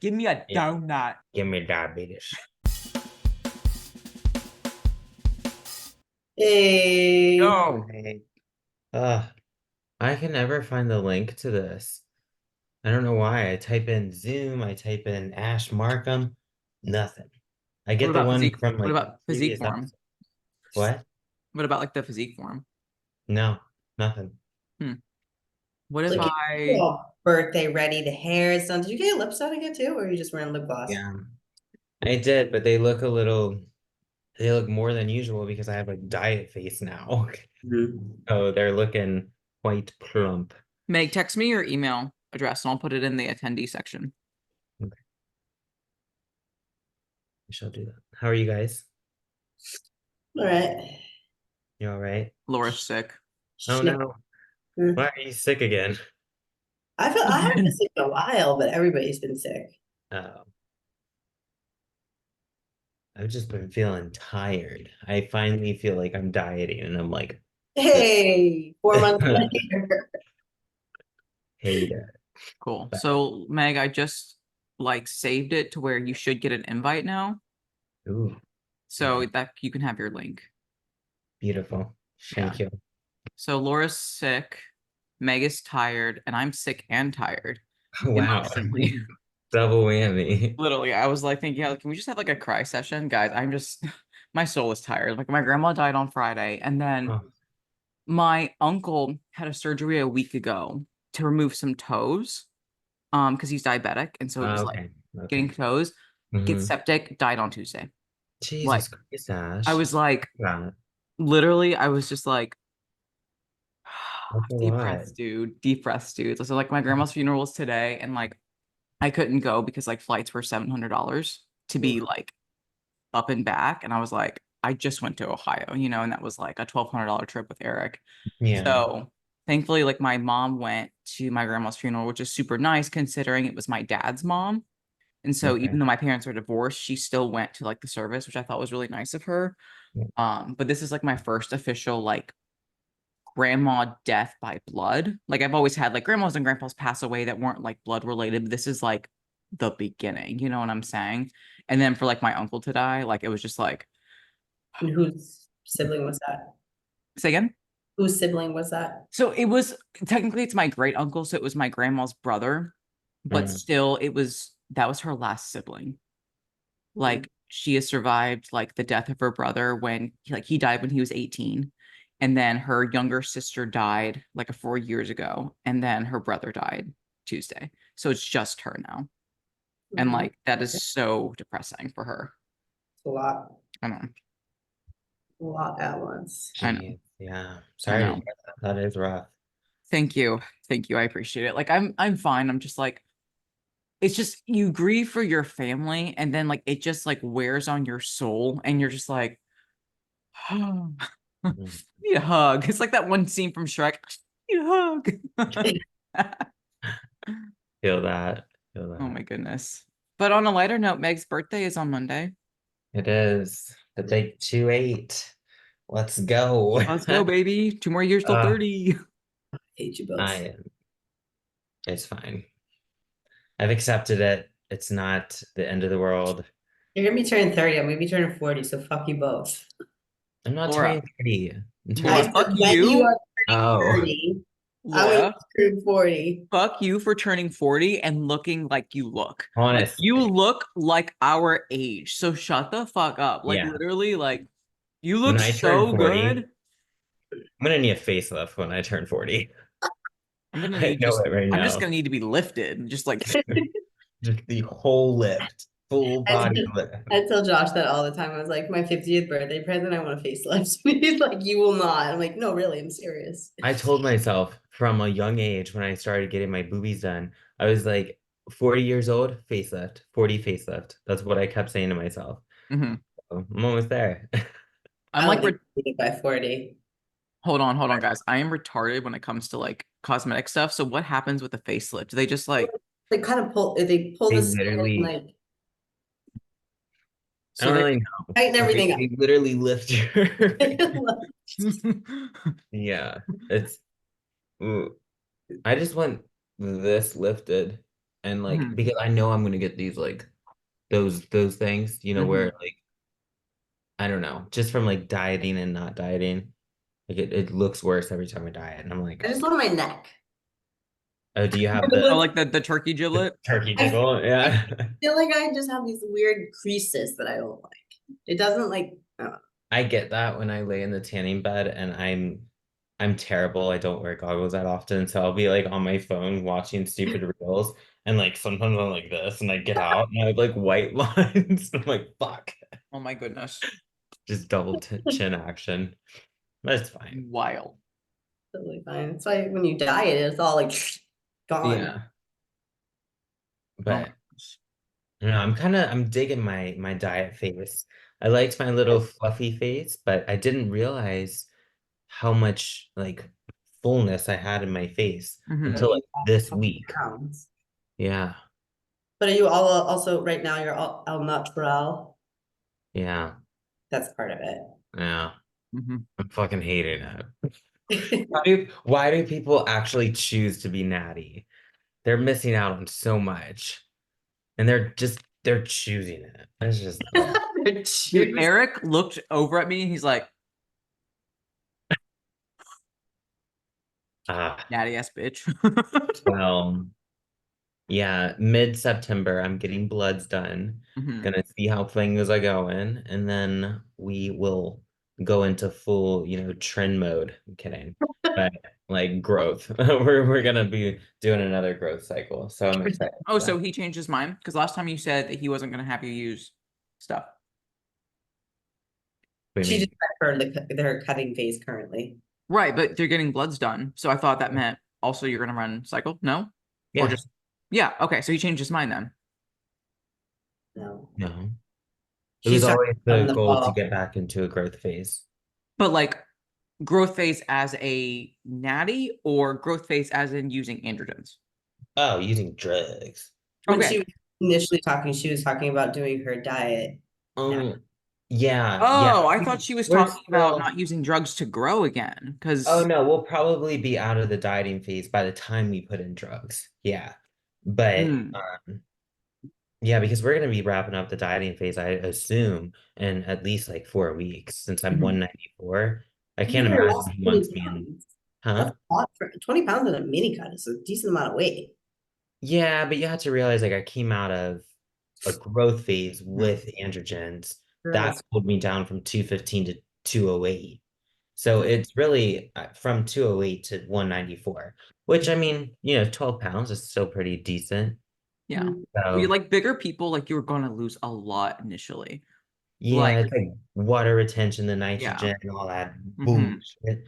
Give me a donut. Give me diabetes. Hey. No. Hey. I can never find the link to this. I don't know why. I type in Zoom, I type in Ash Markham, nothing. I get the one from What like about Physique previous Forum? episode. What? What about like the Physique Forum? No, nothing. What if Look at you I all birthday ready. The hair is done. Did you get your lips done again too, or are you just wearing lip gloss? Yeah, I did, but they look more than usual because I have a diet face now. So they're looking quite plump. Meg, text me your email address and I'll put it in the attendee section. Okay. I shall do that. How are you guys? All right. You all right? Laura's sick. Oh no. Why are you sick again? I haven't been sick in a while, but everybody's been sick. Oh. I've just been feeling tired. I finally feel like I'm dieting and I'm like, Hey, 4 months later. hate it. Cool. But, So Meg, I just like saved it to where you should get an invite now. ooh, So okay. that you can have your link. Beautiful. Thank you. So Laura's sick, Meg is tired, and I'm sick and tired. Wow. Instantly. Double whammy. Literally, I was like thinking, can we just have like a cry session? Guys, I'm just my soul is tired. Like my grandma died on Friday, and then Oh, my uncle had a surgery a week ago to remove some toes. Because he's diabetic, and so it was like okay. getting toes, get Hmm. septic, died on Tuesday. Like Jesus Christ, I Ash. was like, Yeah, literally, I was just like, that's a deep lot. breaths, dude, deep breaths, dude. So like my grandma's funeral was today, and like I couldn't go because like flights were $700 to be like up and back, and I was like, I just went to Ohio, and that was like a $1,200 trip with Eric. Yeah. So thankfully, like my mom went to my grandma's funeral, which is super nice considering it was my dad's mom. And so Okay. even though my parents are divorced, she still went to like the service, which I thought was really nice of her. Yeah. But this is like my first official like grandma death by blood. Like I've always had like grandmas and grandpas pass away that weren't like blood related, but this is like the beginning, you know what I'm saying? And then for like my uncle to die, like it was just like, And whose sibling was that? say again. Whose sibling was that? So it was technically it's my great uncle, so it was my grandma's brother, but Mm, still that was her last sibling. Like she has survived like the death of her brother when he died when he was 18, and then her younger sister died like 4 years ago, and then her brother died Tuesday. So it's just her now. And like that is so depressing for her. It's a lot. I know. A lot at once. I know. geez. Yeah. I Sorry to know. hear that. That is rough. Thank you. Thank you. I appreciate it. Like I'm fine. I'm just like it's just you grieve for your family and then like it just like wears on your soul and you're just like Mm. need a hug. It's like that one scene from Shrek. Need a hug. Feel that. Feel Oh that. my goodness. But on a lighter note, Meg's birthday is on Monday. It is the big 2-8. Let's go. Let's go, baby. 2 more years till 30. I hate you both. I am. It's fine. I've accepted it. It's not the end of the world. You're gonna be turning 30. I'm gonna be turning 40, so fuck you both. I'm not Laura. turning 30. I'm Laura, turning fuck When you you. are Oh, 30, I'm gonna Laura, turn 40. fuck you for turning 40 and looking like you look. Like honestly. you look like our age. So shut the fuck up. Like Yeah. literally, like you When look I turn so 40, good. I'm gonna need a facelift when I turn 40. I'm gonna I need know just it right I'm just now. gonna need to be lifted. Just like Just the whole lift, full body lift. I tell Josh that all the time. I was like, my 50th birthday present, I want a facelift. He's like, you will not. I'm like, no, really, I'm serious. I told myself from a young age when I started getting my boobies done, I was like 40 years old, facelift, 40 facelift. That's what I kept saying to myself. Mhm. So I'm almost there. I'm I like don't think we did by 40. hold on, guys. I am retarded when it comes to like cosmetic stuff. So what happens with the facelift? Do they just like They kind of pull, they pull They the skin, literally, like I so don't they really know. tighten everything up. They literally lift your, yeah, it's, ooh. I just want this lifted And like Mhm. because I know I'm gonna get these like those things, where Mhm. like I don't know, just from like dieting and not dieting, like it looks worse every time I diet. And I'm I like, just love my neck. oh, do you have Oh, the, like the turkey the giblet? turkey I, jiggle? I Yeah. feel like I just have these weird creases that I don't like. It doesn't like, I get that when I lay in the tanning bed and I'm terrible. I don't wear goggles that often. So I'll be like on my phone watching stupid reels and like sometimes I'm like this and I get out and I have like white lines. I'm like, fuck. Oh my goodness. Just double chin action. But it's fine. Wild. totally fine. It's why when you diet, it's all like gone. Yeah. Oh my But goodness. I'm digging my diet phase. I liked my little fluffy face, but I didn't realize how much like fullness I had in my face Mhm. until like this Lost week. pounds. Yeah. But are you all also right now? You're all al natural. Yeah. That's part of Yeah. Mhm. I'm fucking hating it. it. Why do people actually choose to be natty? They're missing out on so much. And they're choosing it. It's just Dude, Choose. Eric looked over at me and he's like, ah natty ass bitch. well. Yeah, mid-September, I'm getting bloods done. Mhm. Gonna see how things are going, and then we will go into full, trend mode. I'm kidding, but like growth. We're gonna be doing another growth cycle, so I'm excited Oh, for so that. he changed his mind? Because last time you said that he wasn't going to have you use stuff. What do you She just mean? had her cutting phase currently. Right, but they're getting bloods done. So I thought that meant also you're going to run cycle? No? Or Yeah, just, yeah, okay. So he changed his mind then. No, no. It was she's talking always about the in the goal to fall. get back into a growth phase. But like growth phase as a natty or growth phase as in using androgens? Oh, using drugs. When Okay. she was initially talking, she was talking about doing her diet. Now, Um, yeah, yeah. Oh, I thought she was We're talking about still. not using drugs to grow again. Oh Because, no, we'll probably be out of the dieting phase by the time we put in drugs. Yeah. But yeah, because we're gonna be wrapping up the dieting phase, I assume, in at least like 4 weeks since I'm Mhm. 194. I you can't already imagine lost he 20 wants me in, pounds. That's huh? a lot for 20 pounds in a mini cut is a decent amount of weight. Yeah, but you have to realize like I came out of a growth phase Mhm. with androgens. That Gross. pulled me down from 215 to 208. So it's really from 208 to 194, which I mean, 12 pounds is still pretty decent. Yeah. Mhm. Well, you So like bigger people, like you were going to lose a lot initially. yeah, Like, it's like water retention, the yeah. nitrogen, and all that Hmm. bullshit.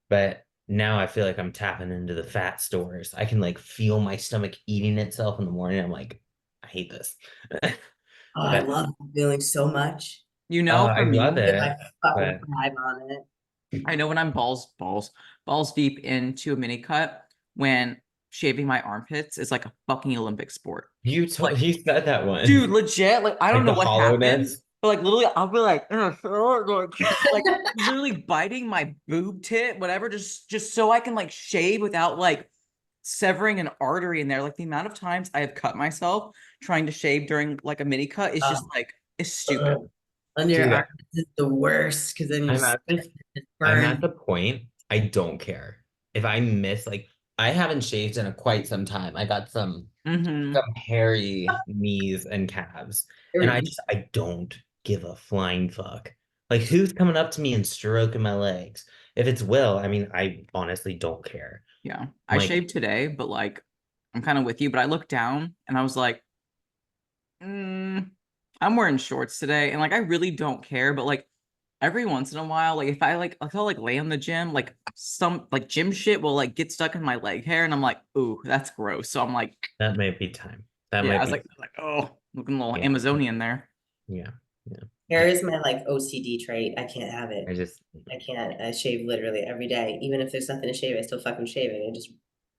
But now I feel like I'm tapping into the fat stores. I can like feel my stomach eating itself in the morning. I'm like, I hate this. Oh, I But love that feeling so much. I For love me, Get my it. fucking But thrive on it. I know when I'm balls deep into a mini cut, when shaving my armpits is like a fucking Olympic sport. Like, you said that dude, one. legit, like I don't Like know the what happened, hollowness. but like literally, I'll be like, like literally biting my boob tit, whatever, just so I can like shave without like severing an artery in there. Like the amount of times I have cut myself trying to shave during like a mini cut is just Oh, like it's stupid. ugh. Under your Dude, arm is the worst because then your I'm at skin just I'm at burns. the point I don't care. If I miss like I haven't shaved in a quite some time. I got Hmm. some hairy knees and calves. And I don't give a flying fuck. Like who's coming up to me and stroking my legs? If it's Will, I mean, I honestly don't care. Yeah, I'm I like, shaved today, but like I'm kind of with you. But I looked down and I was like, mm, I'm wearing shorts today, and like I really don't care. But like every once in a while, like if I'll like lay on the gym, like some like gym shit will like get stuck in my leg hair, and I'm like, ooh, that's gross. So I'm like, that might be time. That yeah, might be oh, looking a little yeah, Amazonian there. yeah, yeah. Hair is my like OCD trait. I can't have I it. just I can't. I shave literally every day. Even if there's nothing to shave, I still fucking shave it. I just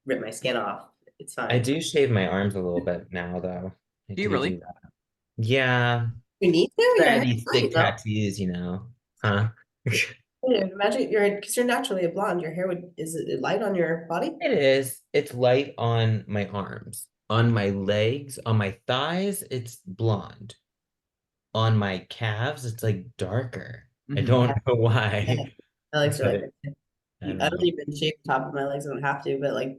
rip my skin off. It's I fine. do shave my arms a little bit now though. I Do you do really? do that. Yeah. You need to. Your hair's These light, thick no? tattoos. Huh? Imagine you're because you're naturally a blonde. Your hair would is it light on your body? It is. It's light on my arms. On my legs, on my thighs, it's blonde. On my calves, it's like darker. I Mhm. don't know Yeah, why, my legs are but like, I don't I don't know. even shave the top of my legs. I don't have to, but like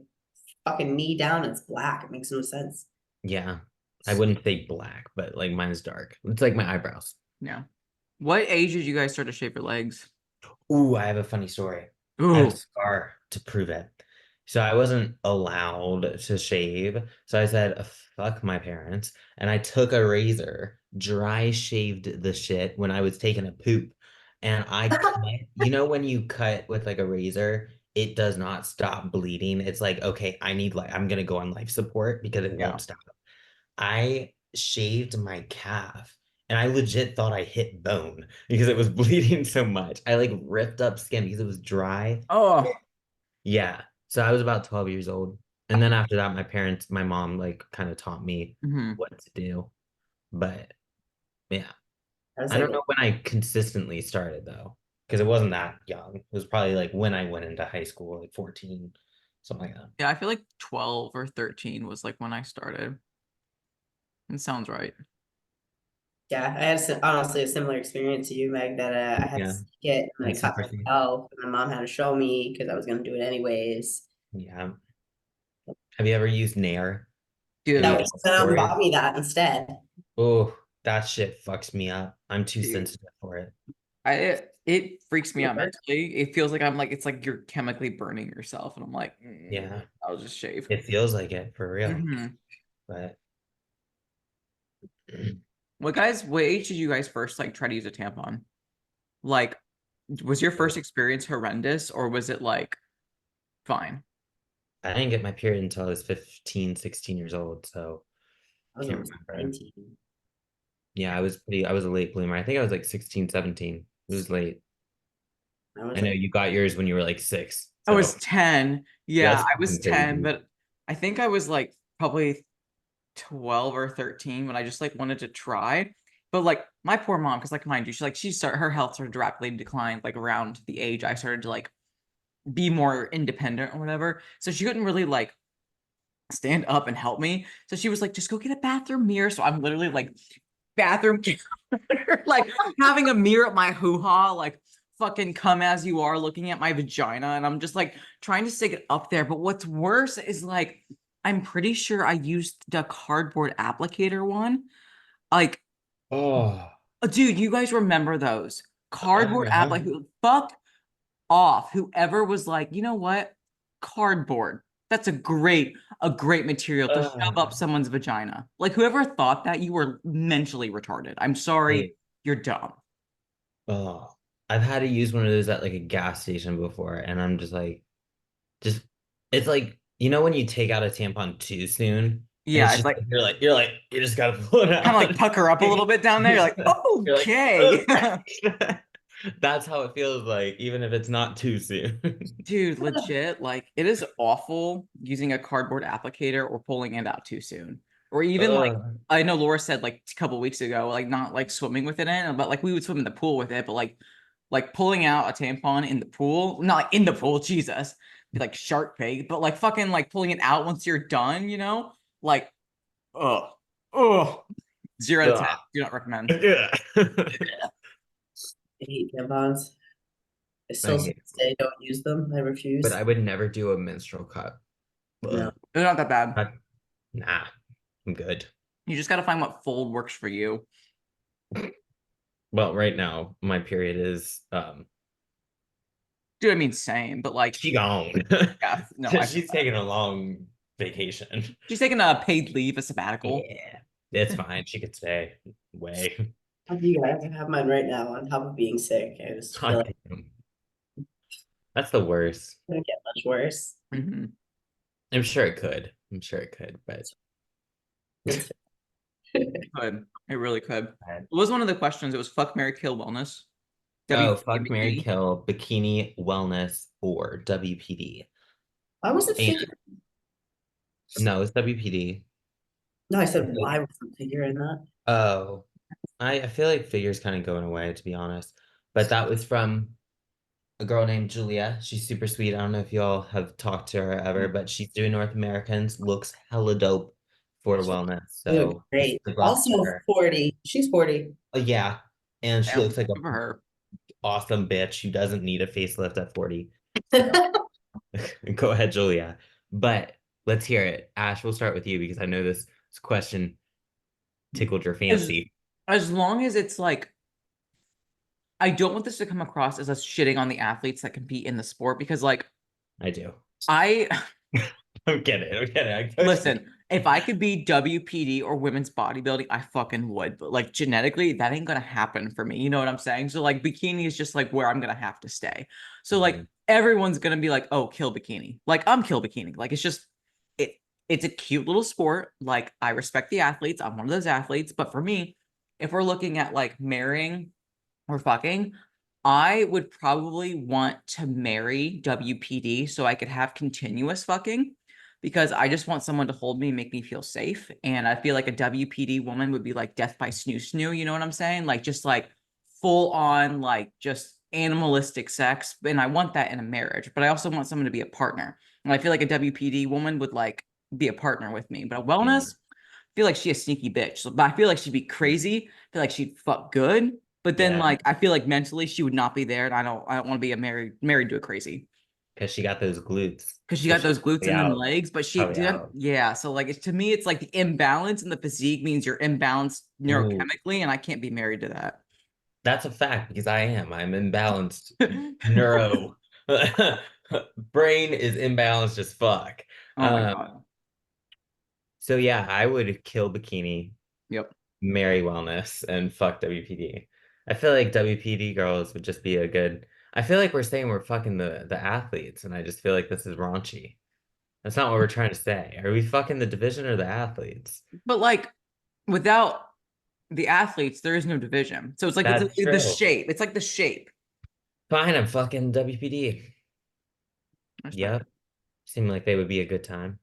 fucking knee down, it's black. It makes no sense. Yeah. I wouldn't say black, but like mine's dark. It's like my eyebrows. Yeah. What age did you guys start to shave your legs? Ooh, I have a funny story. I have a Ooh. scar to prove it. So I wasn't allowed to shave. So I said, fuck my parents. And I took a razor, dry shaved the shit when I was taking a poop. And I cut, you know, when you cut with like a razor, it does not stop bleeding. It's like, okay, I'm gonna go on life support because it Yeah. won't stop. I shaved my calf and I legit thought I hit bone because it was bleeding so much. I like ripped up skin because it was dry. Oh. Yeah. So I was about 12 years old. And then after that, my mom like kind of taught me Mhm. what to do. But yeah, I was I don't like, know when I consistently started though, because it wasn't that young. It was probably like when I went into high school, like 14, something like that. Yeah, I feel like 12 or 13 was like when I started. It sounds right. yeah, I had honestly a similar experience to you, Meg, that I had to Yeah. see it and I Thanks, cut Chrissy. myself. And my mom had to show me because I was going to do it anyways. Yeah. Have you ever used Nair? Have No, you Dude, heard my mom stories? bought me that instead. Oh, that shit fucks me up. I'm too dude. sensitive for it. It freaks me out Yeah, mentally. It feels like I'm like it's like you're chemically burning yourself, and I'm like, Yeah, I'll just shave. it feels like it for real. Mhm. But What age did you guys first like try to use a tampon? Like, was your first experience horrendous or was it like fine? I didn't get my period until I was 15, 16 years old. So I was can't almost remember. 19. Yeah, I was a late bloomer. I think I was like 16, 17. It was late. I was I know like, you got yours when you were like 6. I was So 10. Yeah, that's I was fucking 10, crazy. but I think I was like probably 12 or 13 when I just like wanted to try. But like my poor mom, because like mind you, her health sort of rapidly declined like around the age I started to like be more independent or whatever. So she couldn't really like stand up and help me. So she was like, just go get a bathroom mirror. So I'm literally like bathroom like having a mirror at my hoo-ha, like fucking come as you are looking at my vagina. And I'm just like trying to stick it up there. But what's worse is like I'm pretty sure I used the cardboard applicator one. Like, Oh, dude, you guys remember those? Cardboard uh, applicator. Fuck off whoever was like, you know what? Cardboard. That's a great material to shove uh, up someone's vagina. Like whoever thought that, you were mentally retarded. I'm sorry, hey, you're dumb. oh, I've had to use one of those at like a gas station before, and I'm just like, just it's like when you take out a tampon too soon, and Yeah, it's it's just like like you're like you just gotta pull it kind of out. like pucker up a little bit down there. You're like, You're like, okay. that's how it feels like, even if it's not too soon. Dude, legit, like it is awful using a cardboard applicator or pulling it out too soon. Or even like Ugh. I know Laura said like a couple weeks ago, like not like swimming with it in, but like we would swim in the pool with it, but like pulling out a tampon in the pool, not like in the pool, Jesus, be like shark bait, but like fucking like pulling it out once you're done, you know? Like, oh, oh, 0 to 10. Ugh. Do not recommend. Yeah. I hate tampons. I I still hate, say don't use them. I but refuse. I would never do a menstrual cup. No. Ugh. They're not that bad. Nah, I'm good. You just got to find what fold works for you. Well, right now my period is Dude, I mean, same, but like, she gone. yeah, no, I feel She's that. taking a long vacation. She's taking a paid leave, a sabbatical. Yeah, it's fine. She could stay way. How do you guys? I have mine right now on top of being sick. I just feel God like damn. That's the worst. it's gonna get much worse. Mhm. I'm sure it could. I'm sure it could, but It's Could. It really could. It was one of the questions. It was fuck, Mary kill, wellness. oh, fuck, Mary, WWD. kill, bikini, wellness, or WPD. why was it And figure? no, it's WPD. No, I said why was it figure in that? Oh, I feel like figures kind of going away, to be honest. But that was from a girl named Julia. She's super sweet. I don't know if y'all have talked to her ever, but she's doing North Americans, looks hella dope. for wellness. You look So great. good luck to Also her. 40. She's 40. Yeah. And she Damn, looks like good a for her. awesome bitch who doesn't need a facelift at 40. So go ahead, Julia. But let's hear it. Ash, we'll start with you because I know this question tickled your As fancy. as long as it's like, I don't want this to come across as us shitting on the athletes that compete in the sport because like I do. I I'm kidding. I'm kidding. I listen, if I could be WPD or women's bodybuilding, I fucking would. But like genetically, that ain't gonna happen for me. You know what I'm saying? So like bikini is just like where I'm gonna have to stay. So like everyone's gonna be like, oh, kill bikini. Like I'm kill bikini. Like it's just it it's a cute little sport. Like I respect the athletes. I'm one of those athletes. But for me, if we're looking at like marrying or fucking, I would probably want to marry WPD so I could have continuous fucking because I just want someone to hold me and make me feel safe. And I feel like a WPD woman would be like death by snoo snoo, you know what I'm saying? Like just like full on, like just animalistic sex. And I want that in a marriage, but I also want someone to be a partner. And I feel like a WPD woman would like be a partner with me. But a Yeah. wellness, I feel like she's a sneaky bitch. So, but I feel like she'd be crazy. I feel like she'd fuck good. But then Yeah. like I feel like mentally she would not be there. And I don't want to be a married to a crazy. Because she got those glutes. Because she So got she's those glutes probably and then out. legs, but she Probably didn't. out. Yeah, so like it's to me, it's like the imbalance in the physique means you're imbalanced Ooh, neurochemically, and I can't be married to that. that's a fact because I am. I'm imbalanced. Neuro. Brain is imbalanced as fuck. Oh my Um, God. so yeah, I would kill bikini, Yep. marry wellness, and fuck WPD. I feel like WPD girls would just be a good. I feel like we're saying we're fucking the athletes, and I just feel like this is raunchy. That's not what we're trying to say. Are we fucking the division or the athletes? But like without the athletes, there is no division. So it's like it's That's the true. shape. It's like the shape. Fine, I'm fucking WPD. I respect Yep. it. Seemed like they would be a good time.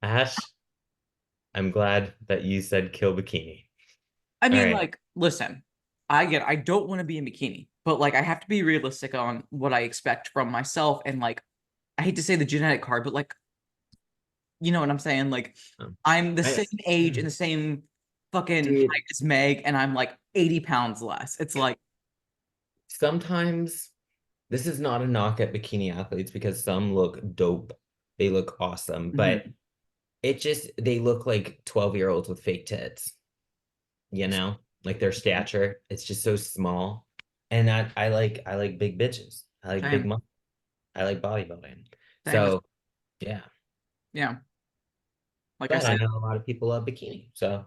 Ash, I'm glad that you said kill bikini. I All mean, right. like, listen, I don't want to be in bikini, but like I have to be realistic on what I expect from myself. And like I hate to say the genetic card, but like you know what I'm saying? Like, Um, I'm the I, same age and the same fucking dude, height as Meg, and I'm like 80 pounds less. It's like, sometimes this is not a knock at bikini athletes because some look dope. They look awesome, but mhm, it just they look like 12-year-olds with fake tits, you know? Like their stature, it's just so small. And I like big bitches. I like big same, muscles. I like bodybuilding. same. So yeah. Yeah, like I But I said, know a lot of people love bikini, so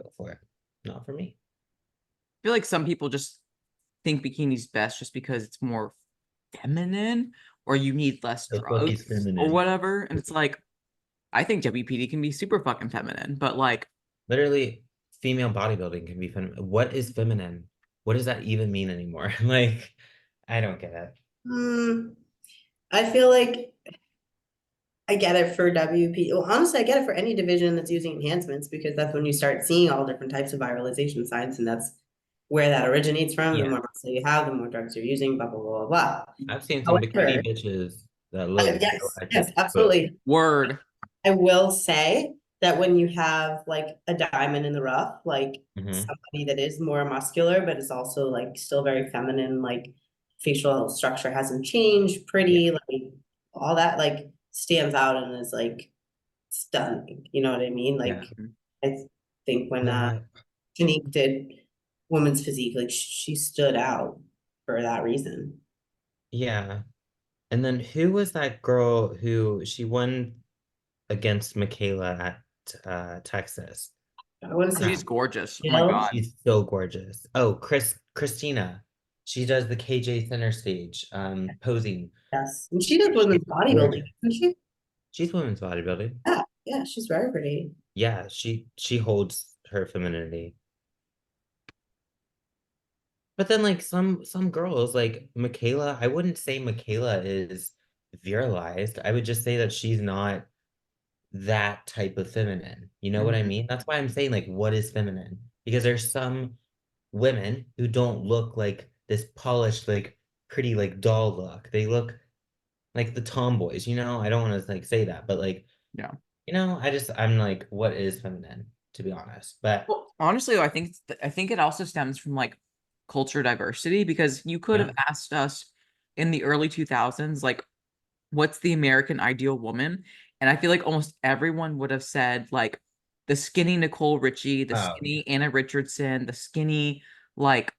go for it. Not for me. I feel like some people just think bikini's best just because it's more feminine or you need less So fucking drugs or feminine. whatever. And it's like, I think WPD can be super fucking feminine, but like, Literally, female bodybuilding can be feminine. What is feminine? What does that even mean anymore? Like, I don't get it. Hmm. I feel like I get it for WP. Well, honestly, I get it for any division that's using enhancements because that's when you start seeing all different types of viralization signs, and that's where that originates from. The Yeah, more muscle you have, the more drugs you're using, blah blah blah blah I've seen some bikini However, bitches that look yes, I yes, just but absolutely. word. I will say that when you have like a diamond in the rough, like mhm. somebody that is more muscular, but is also like still very feminine, like facial structure hasn't changed, Yeah, pretty, like all that like stands out and is like stunning. You know what I mean? yeah. Like I think when That Janique did women's physique, like she stood out for that reason. yeah. And then who was that girl who she won against Michaela at Texas? I want to say She's Crap. gorgeous. Oh my Jill. God. She's so gorgeous. Oh, Christina. She does the KJ Center stage, posing. Yes. And she does She's women's bodybuilding, gorgeous. doesn't she? She's women's bodybuilding. Yeah, yeah, she's very pretty. Yeah, she holds her femininity. But then like some girls like Michaela, I wouldn't say Michaela is virilized. I would just say that she's not that type of feminine. You know what I Mhm. mean? That's why I'm saying like what is feminine? Because there's some women who don't look like this polished, like pretty, like doll look. They look like the tomboys, you know? I don't want to like say that, but like Yeah. I'm like, what is feminine, to be honest? But Well, honestly, though, I think it also stems from like culture diversity because you could have yeah. asked us in the early 2000s, like, what's the American ideal woman? And I feel like almost everyone would have said like the skinny Nicole Richie, the Oh, skinny Anna Richardson, the skinny like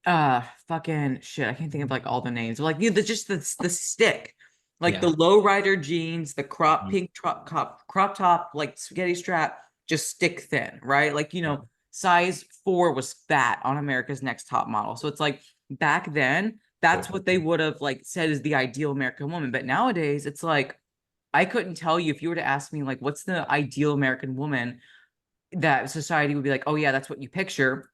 fucking shit. I can't think of like all the names. Like just the stick. Like the yeah. low rider jeans, the crop Mhm. pink crop top, like spaghetti strap, just stick thin, right? Like, Yeah. size 4 was fat on America's Next Top Model. So it's like back then, that's what they would have like said is the ideal American woman. But nowadays, it's like I couldn't tell you if you were to ask me like what's the ideal American woman that society would be like, oh yeah, that's what you picture.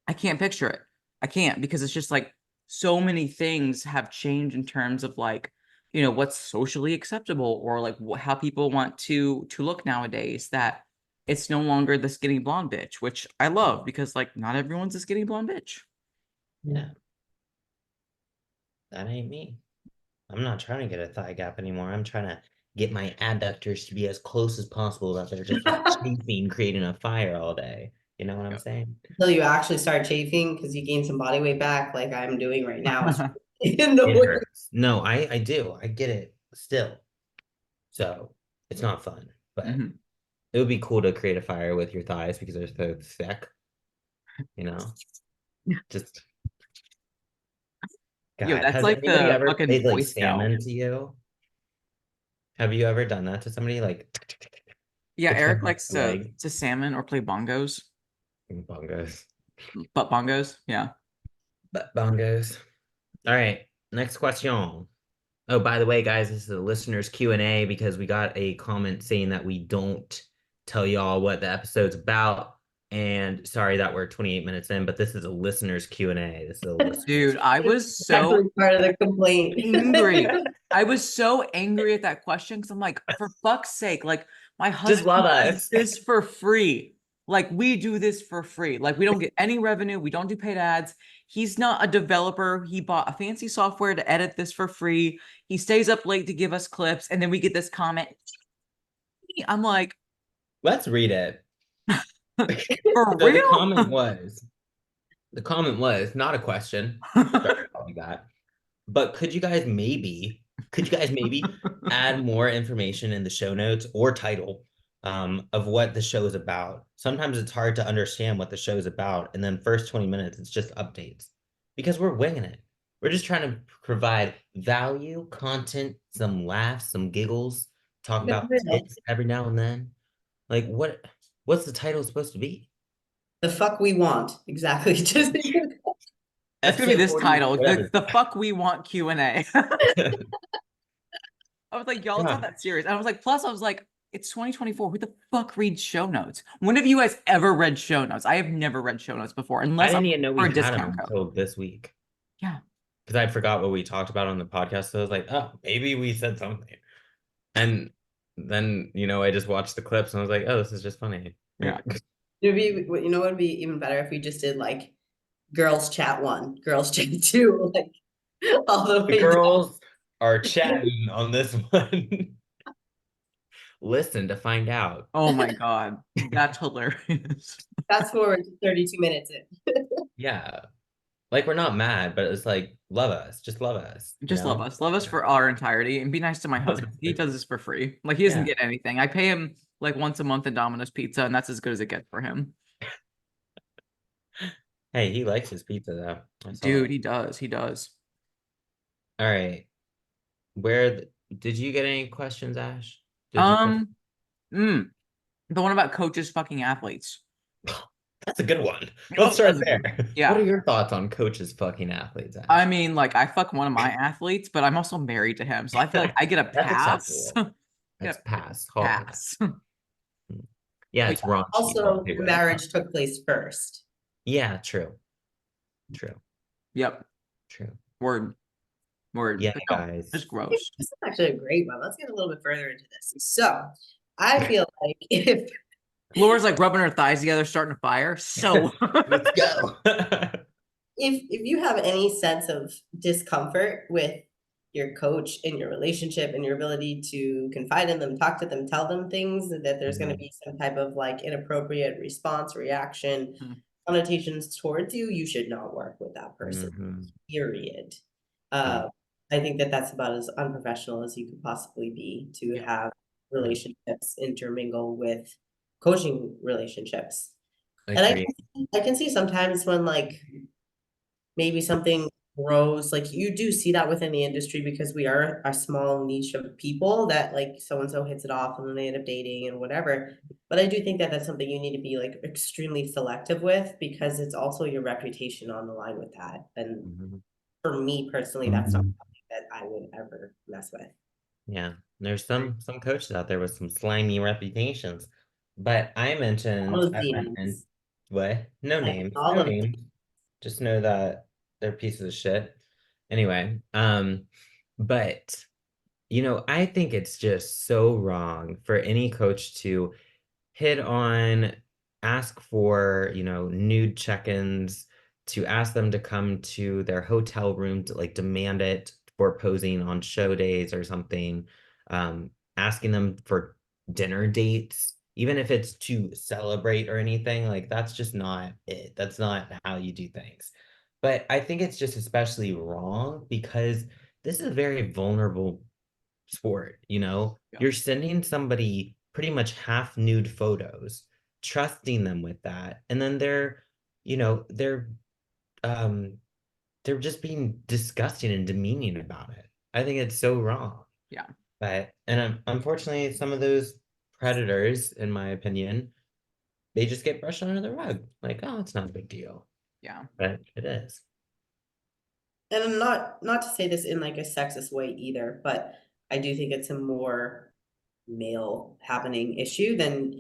I can't picture it. I can't because it's just like so many things have changed in terms of like, what's socially acceptable or like how people want to look nowadays that it's no longer the skinny blonde bitch, which I love because like not everyone's a skinny blonde bitch. Yeah. That ain't me. I'm not trying to get a thigh gap anymore. I'm trying to get my adductors to be as close as possible that they're just like chafing, creating a fire all day. You know what I'm Yep. saying? Until you actually start chafing because you gain some body weight back, like I'm doing right now. It's in the It way. hurts. No, I do. I get it still. So it's not fun, but Mhm. it would be cool to create a fire with your thighs because they're so thick, you know? Just Yo, God, that's has like anybody the ever fucking played like Boy Scout. salmon to you? Have you ever done that to somebody like Yeah, Eric between likes the leg to salmon or play bongos, and bongos? but bongos, yeah. But bongos. All right, next question. Oh, by the way, guys, this is a listener's Q&A because we got a comment saying that we don't tell y'all what the episode's about. And sorry that we're 28 minutes in, but this is a listener's Q&A. This is a listener's. Dude, I was It's so actually part of the complaint. angry. I was so angry at that question because I'm like, for fuck's sake, like my Just love husband does us. this for free. Like we do this for free. Like we don't get any revenue. We don't do paid ads. He's not a developer. He bought a fancy software to edit this for free. He stays up late to give us clips, and then we get this comment. I'm like, Let's read it. for So real? the comment was not a question. Started out like that. But could you guys maybe add more information in the show notes or title of what the show is about? Sometimes it's hard to understand what the show is about, and then first 20 minutes it's just updates because we're winging it. We're just trying to provide value, content, some laughs, some giggles, talk about tits every now and then. Like what's the title supposed to be? The fuck we want. Exactly. Just That's gonna be Episode this 40, title. The whatever. the fuck we want Q&A. I was like, y'all, it's not God, that serious. I was like, plus, I was like, it's 2024. Who the fuck reads show notes? When have you guys ever read show notes? I have never read show notes before, I unless I'm didn't even know for we a had them discount code. until this week. Yeah. Because I forgot what we talked about on the podcast. So I was like, oh, maybe we said something. And then, I just watched the clips and I was like, oh, this is just funny. Yeah. it'd be, what would be even better if we just did like girls chat 1, girls chat 2, like all the The way down. girls are chatting on this one. Listen to find out. Oh my God. That's hilarious. Fast forward to 32 minutes in. Yeah. Like we're not mad, but it's like, love us. Just love us, you Just love know? us. Love us for our entirety and be nice to my husband. He does this for free. Like he doesn't Yeah. get anything. I pay him like once a month in Domino's pizza, and that's as good as it gets for him. Hey, he likes his pizza though. I saw Dude, it. he does. He does. All right. Did you get any questions, Ash? Did you put Um, mm, the one about coaches fucking athletes. That's a good one. Let's Oh, start that's a good one. there. What are Yeah. your thoughts on coaches fucking athletes, I Ash? mean, like, I fuck one of my athletes, but I'm also married to him. So I feel like I get a That's pass. acceptable. Get That's a pass hard. pass. Yeah, But it's yeah, raunchy is what Also, they the would. marriage took place first. Yeah, true. True. yep. True. Word. Word. Yeah, But no, guys. it's gross. This is actually a great one. Let's get a little bit further into this. So, I feel like if Laura's like rubbing her thighs together, starting a fire. So Let's go. if you have any sense of discomfort with your coach in your relationship and your ability to confide in them, talk to them, tell them things, that there's going to be some type of like inappropriate response, reaction, connotations towards you, you should not work with that person, period. Yeah. I think that that's about as unprofessional as you could possibly be to have relationships intermingle with coaching relationships. And Agree. I can see sometimes when like maybe something grows, like you do see that within the industry because we are a small niche of people that like so and so hits it off and then they end up dating and whatever. But I do think that that's something you need to be like extremely selective with because it's also your reputation on the line with that. And for me personally, that's not something that I would ever mess with. Yeah, there's some coaches out there with some slimy reputations, but I mentioned All of I the went and ends. what? No Like names, all no of names. Just know that they're pieces of shit. Anyway, but I think it's just so wrong for any coach to hit on, ask for, nude check-ins, to ask them to come to their hotel room to like demand it for posing on show days or something, asking them for dinner dates, even if it's to celebrate or anything, like that's just not it. That's not how you do things. But I think it's just especially wrong because this is a very vulnerable sport. Yeah. You're sending somebody pretty much half nude photos, trusting them with that, and then you know, they're um they're just being disgusting and demeaning about it. I think it's so wrong. Yeah. But unfortunately, some of those predators, in my opinion, they just get brushed under the rug. Like, oh, it's not a big deal. Yeah. But it is. and not to say this in like a sexist way either, but I do think it's a more male happening issue, then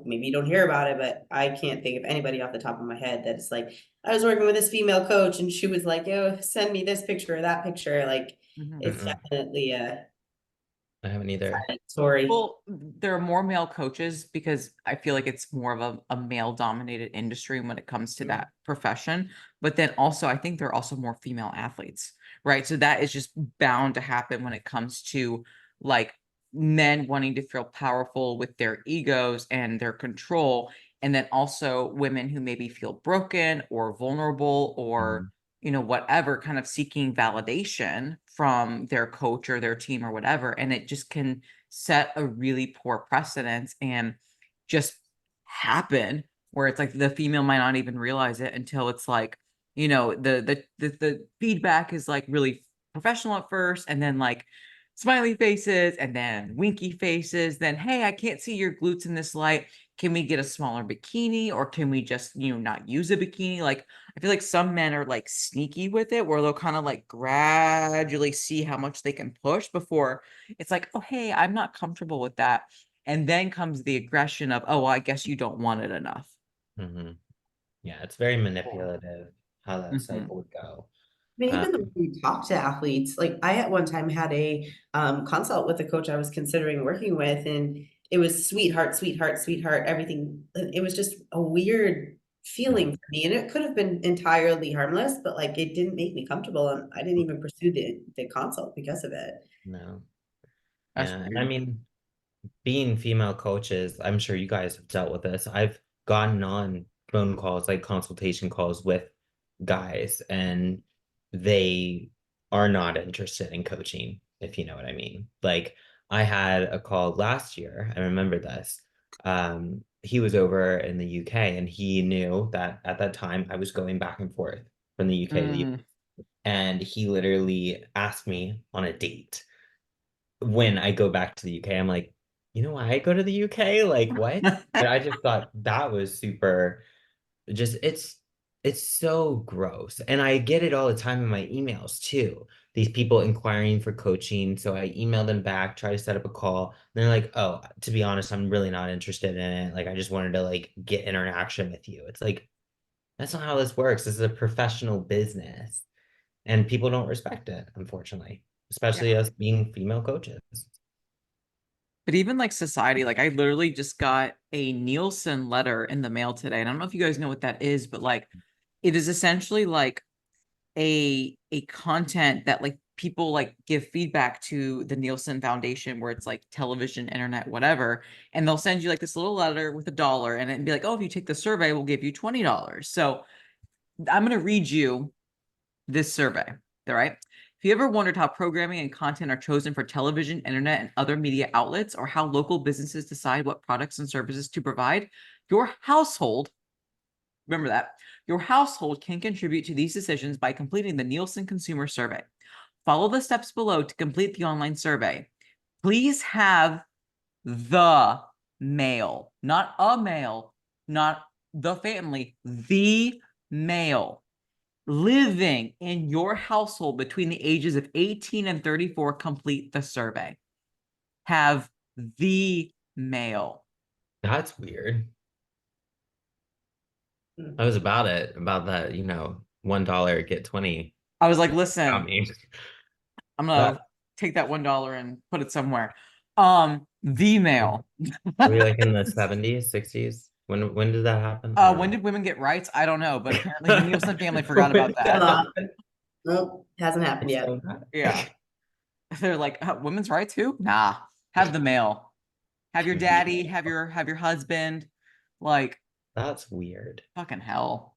maybe you don't hear about it, but I can't think of anybody off the top of my head that it's like I was working with this female coach and she was like, yo, send me this picture or that picture. Like it's definitely a I haven't either. story. Well, there are more male coaches because I feel like it's more of a male dominated industry when it comes to that profession. But then also, I think there are also more female athletes, right? So that is just bound to happen when it comes to like men wanting to feel powerful with their egos and their control. And then also women who maybe feel broken or vulnerable or whatever, kind of seeking validation from their coach or their team or whatever. And it just can set a really poor precedent and just happen where it's like the female might not even realize it until it's like, the feedback is like really professional at first, and then like smiley faces and then winky faces, then hey, I can't see your glutes in this light, can we get a smaller bikini, or can we just not use a bikini? Like I feel like some men are like sneaky with it where they'll kind of like gradually see how much they can push before it's like, oh hey, I'm not comfortable with that, and then comes the aggression of, oh well, I guess you don't want it enough. Mm-hmm. Yeah, it's very manipulative how that Mm-hmm. cycle would go. I mean, Um, even when we talk to athletes, like I at one time had a consult with a coach I was considering working with, and it was sweetheart, sweetheart, sweetheart, everything. It was just a weird feeling for me, and it could have been entirely harmless, but like it didn't make me comfortable, and I didn't even pursue the consult because of it. no. That's Yeah. And I weird. mean, being female coaches, I'm sure you guys have dealt with this. I've gotten on phone calls, like consultation calls with guys, and they are not interested in coaching, if you know what I mean. Like I had a call last year, I remember this. He was over in the UK and he knew that at that time I was going back and forth from the UK to the Mm. US. And he literally asked me on a date when I go back to the UK. I'm like, you know why I go to the UK? Like what? And I just thought that was super just it's so gross. And I get it all the time in my emails too. These people inquiring for coaching. So I email them back, try to set up a call. And they're like, oh, to be honest, I'm really not interested in it. Like I just wanted to like get interaction with you. It's like that's not how this works. This is a professional business. And people don't respect it, unfortunately, especially Yeah. us being female coaches. But even like society, like I literally just got a Nielsen letter in the mail today. And I don't know if you guys know what that is, but like it is essentially like a content that like people like give feedback to the Nielsen Foundation where it's like television, internet, whatever, and they'll send you like this little letter with $1 and it'd be like, oh, if you take the survey, we'll give you $20. So I'm going to read you this survey. All right. If you ever wondered how programming and content are chosen for television, internet, and other media outlets, or how local businesses decide what products and services to provide, your household, remember that, your household can contribute to these decisions by completing the Nielsen Consumer Survey. Follow the steps below to complete the online survey. Please have the male, not a male, not the family, the male living in your household between the ages of 18 and 34 complete the survey. Have the male. That's weird. I was about that, $1 get 20. I was like, I listen, mean, I'm gonna take that $1 and put it somewhere. The male. were you like in the 70s, 60s? When did that happen? When did women get rights? I don't know, but apparently the Nielsen family forgot about that. Nope, hasn't happened yet. Yeah. They're like, women's rights who? Nah. Have the male. Have your daddy, have your husband. Like, That's weird. fucking hell.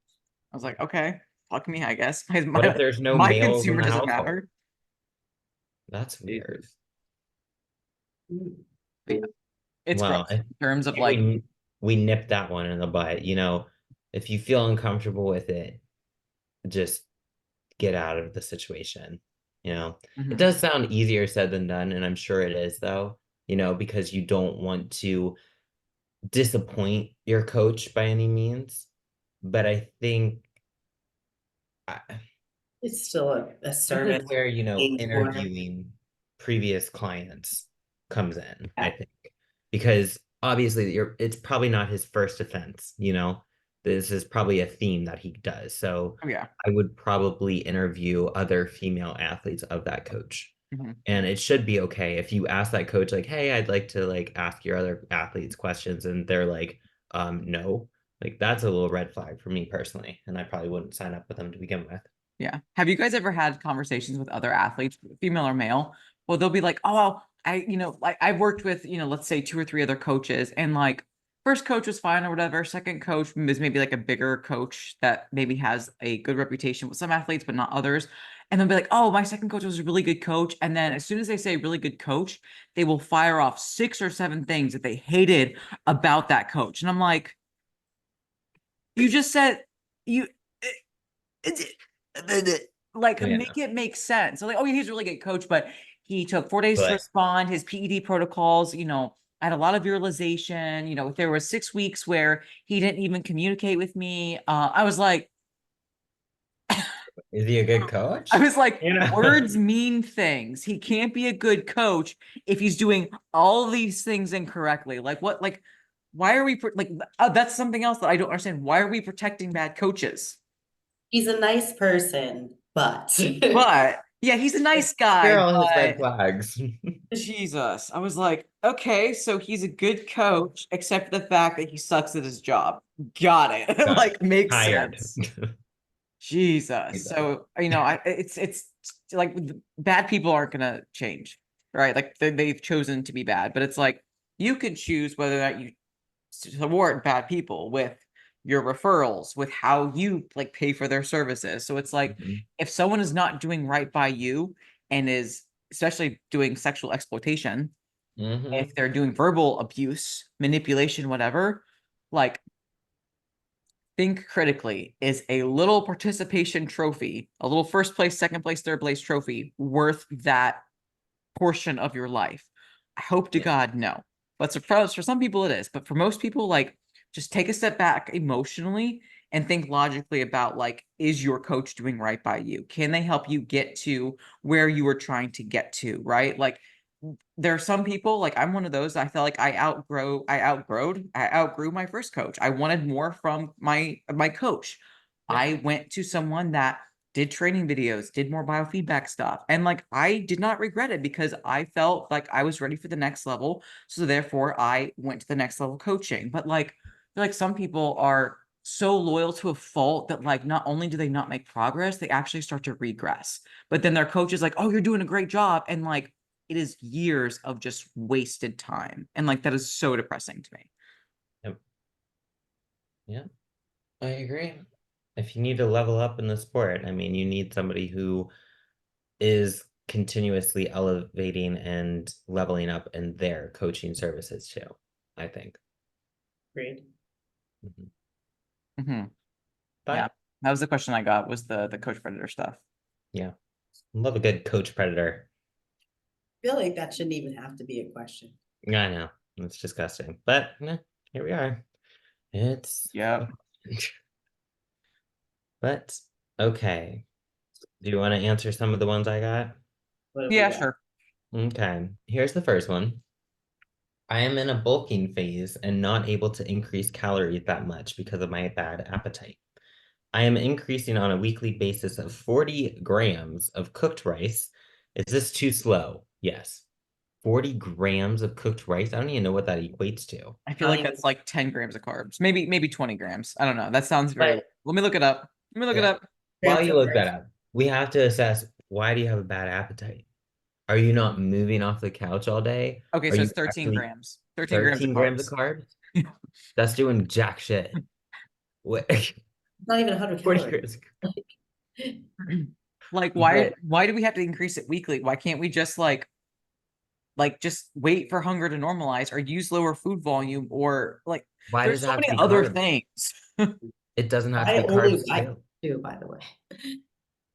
I was like, okay, fuck me, I guess. What if there's no my males in consumer the doesn't household? matter. That's weird. Mm. But yeah, it's Well, gross in terms of think like, we nipped that one in the butt. If you feel uncomfortable with it, just get out of the situation. It mhm. does sound easier said than done, and I'm sure it is though, because you don't want to disappoint your coach by any means. But I think It's still a this is service. where, paying for. interviewing previous clients comes in, I Yeah. think. Because obviously it's probably not his first offense, This is probably a theme that he does. So Oh yeah. I would probably interview other female athletes of that coach. Mhm. And it should be okay if you ask that coach, like, hey, I'd like to like ask your other athletes questions, and they're like, no. Like that's a little red flag for me personally. And I probably wouldn't sign up with them to begin with. Yeah. Have you guys ever had conversations with other athletes, female or male? Well, they'll be like, oh, well, like I've worked with, let's say 2 or 3 other coaches, and like first coach was fine or whatever. Second coach is maybe like a bigger coach that maybe has a good reputation with some athletes, but not others. And they'll be like, oh, my second coach was a really good coach. And then as soon as they say really good coach, they will fire off 6 or 7 things that they hated about that coach. And I'm like, you just said you like Yeah. make it make sense. So like, oh, he's a really good coach, but he took 4 days to But respond. His PED protocols, I had a lot of utilization. There were 6 weeks where he didn't even communicate with me. I was like, is he a good coach? words mean things. He can't be a good coach if he's doing all these things incorrectly. Like what? Like, why are we that's something else that I don't understand. Why are we protecting bad coaches? He's a nice person, but But yeah, he's a nice guy, Here are all his red but flags. Jesus, I was like, okay, so he's a good coach, except for the fact that he sucks at his job. Got it. Got Like it. makes Hired. sense. Jesus. So it's like bad people aren't gonna change, right? Like they've chosen to be bad, but it's like you can choose whether or not you support bad people with your referrals, with how you like pay for their services. So it's like Mhm. if someone is not doing right by you and is especially doing sexual exploitation, Mhm. if they're doing verbal abuse, manipulation, whatever, like think critically. Is a little participation trophy, a little first place, second place, third place trophy worth that portion of your life? I hope to Yeah. God, no. But for some people it is. But for most people, like just take a step back emotionally and think logically about like, is your coach doing right by you? Can they help you get to where you were trying to get to, right? Like there are some people, like I'm one of those, I felt like I outgrew my first coach. I wanted more from my coach. Yeah. I went to someone that did training videos, did more biofeedback stuff. And like I did not regret it because I felt like I was ready for the next level. So therefore I went to the next level coaching. But like I feel like some people are so loyal to a fault that like not only do they not make progress, they actually start to regress. But then their coach is like, "Oh, you're doing a great job," and like it is years of just wasted time, and like that is so depressing to me. Yep. Yeah, I agree. If you need to level up in the sport, I mean, you need somebody who is continuously elevating and leveling up in their coaching services too, I think. Great. Mhm. Yeah, But that was the question I got, was the coach predator stuff. yeah, love a good coach predator. I feel like that shouldn't even have to be a question. I know it's disgusting, but here we are. It's Yeah. but okay. Do you want to answer some of the ones I got? What have we Yeah, got? sure. Okay, here's the first one. I am in a bulking phase and not able to increase calories that much because of my bad appetite. I am increasing on a weekly basis of 40 grams of cooked rice. Is this too slow? Yes. 40 grams of cooked rice. I don't even know what that equates to. I feel Not like even. that's like 10 grams of carbs, maybe 20 grams. I don't know. That sounds very, But let me look it up. Let me look it up. while Grams you of look that rice. up, we have to assess, why do you have a bad appetite? Are you not moving off the couch all day? Okay, Are so you it's 13 actually grams. 13 grams of 13 grams of carbs. carbs? That's doing jack shit. What? Not even 100 40 calories. grams. Like But why do we have to increase it weekly? Why can't we just like just wait for hunger to normalize or use lower food volume, or like why there's does it so have to many be other carbs? things. It doesn't have to I be only carbs I too. do, by the way.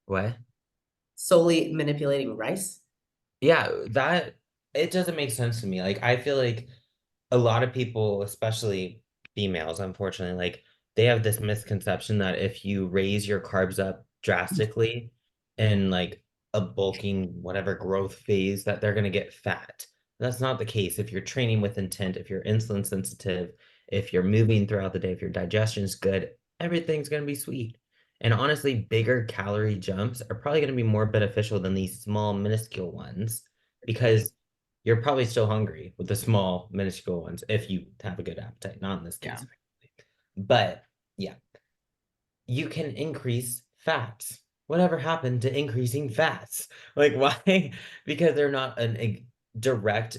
What? Solely manipulating rice. Yeah, that it doesn't make sense to me. Like I feel like a lot of people, especially females, unfortunately, like they have this misconception that if you raise your carbs up drastically in like a bulking whatever growth phase, that they're gonna get fat. That's not the case. If you're training with intent, if you're insulin sensitive, if you're moving throughout the day, if your digestion is good, everything's gonna be sweet. And honestly, bigger calorie jumps are probably gonna be more beneficial than these small, minuscule ones because you're probably still hungry with the small, minuscule ones if you have a good appetite. Not in this Yeah. case, but yeah, you can increase fats. Whatever happened to increasing fats? Like, why? Because they're not a direct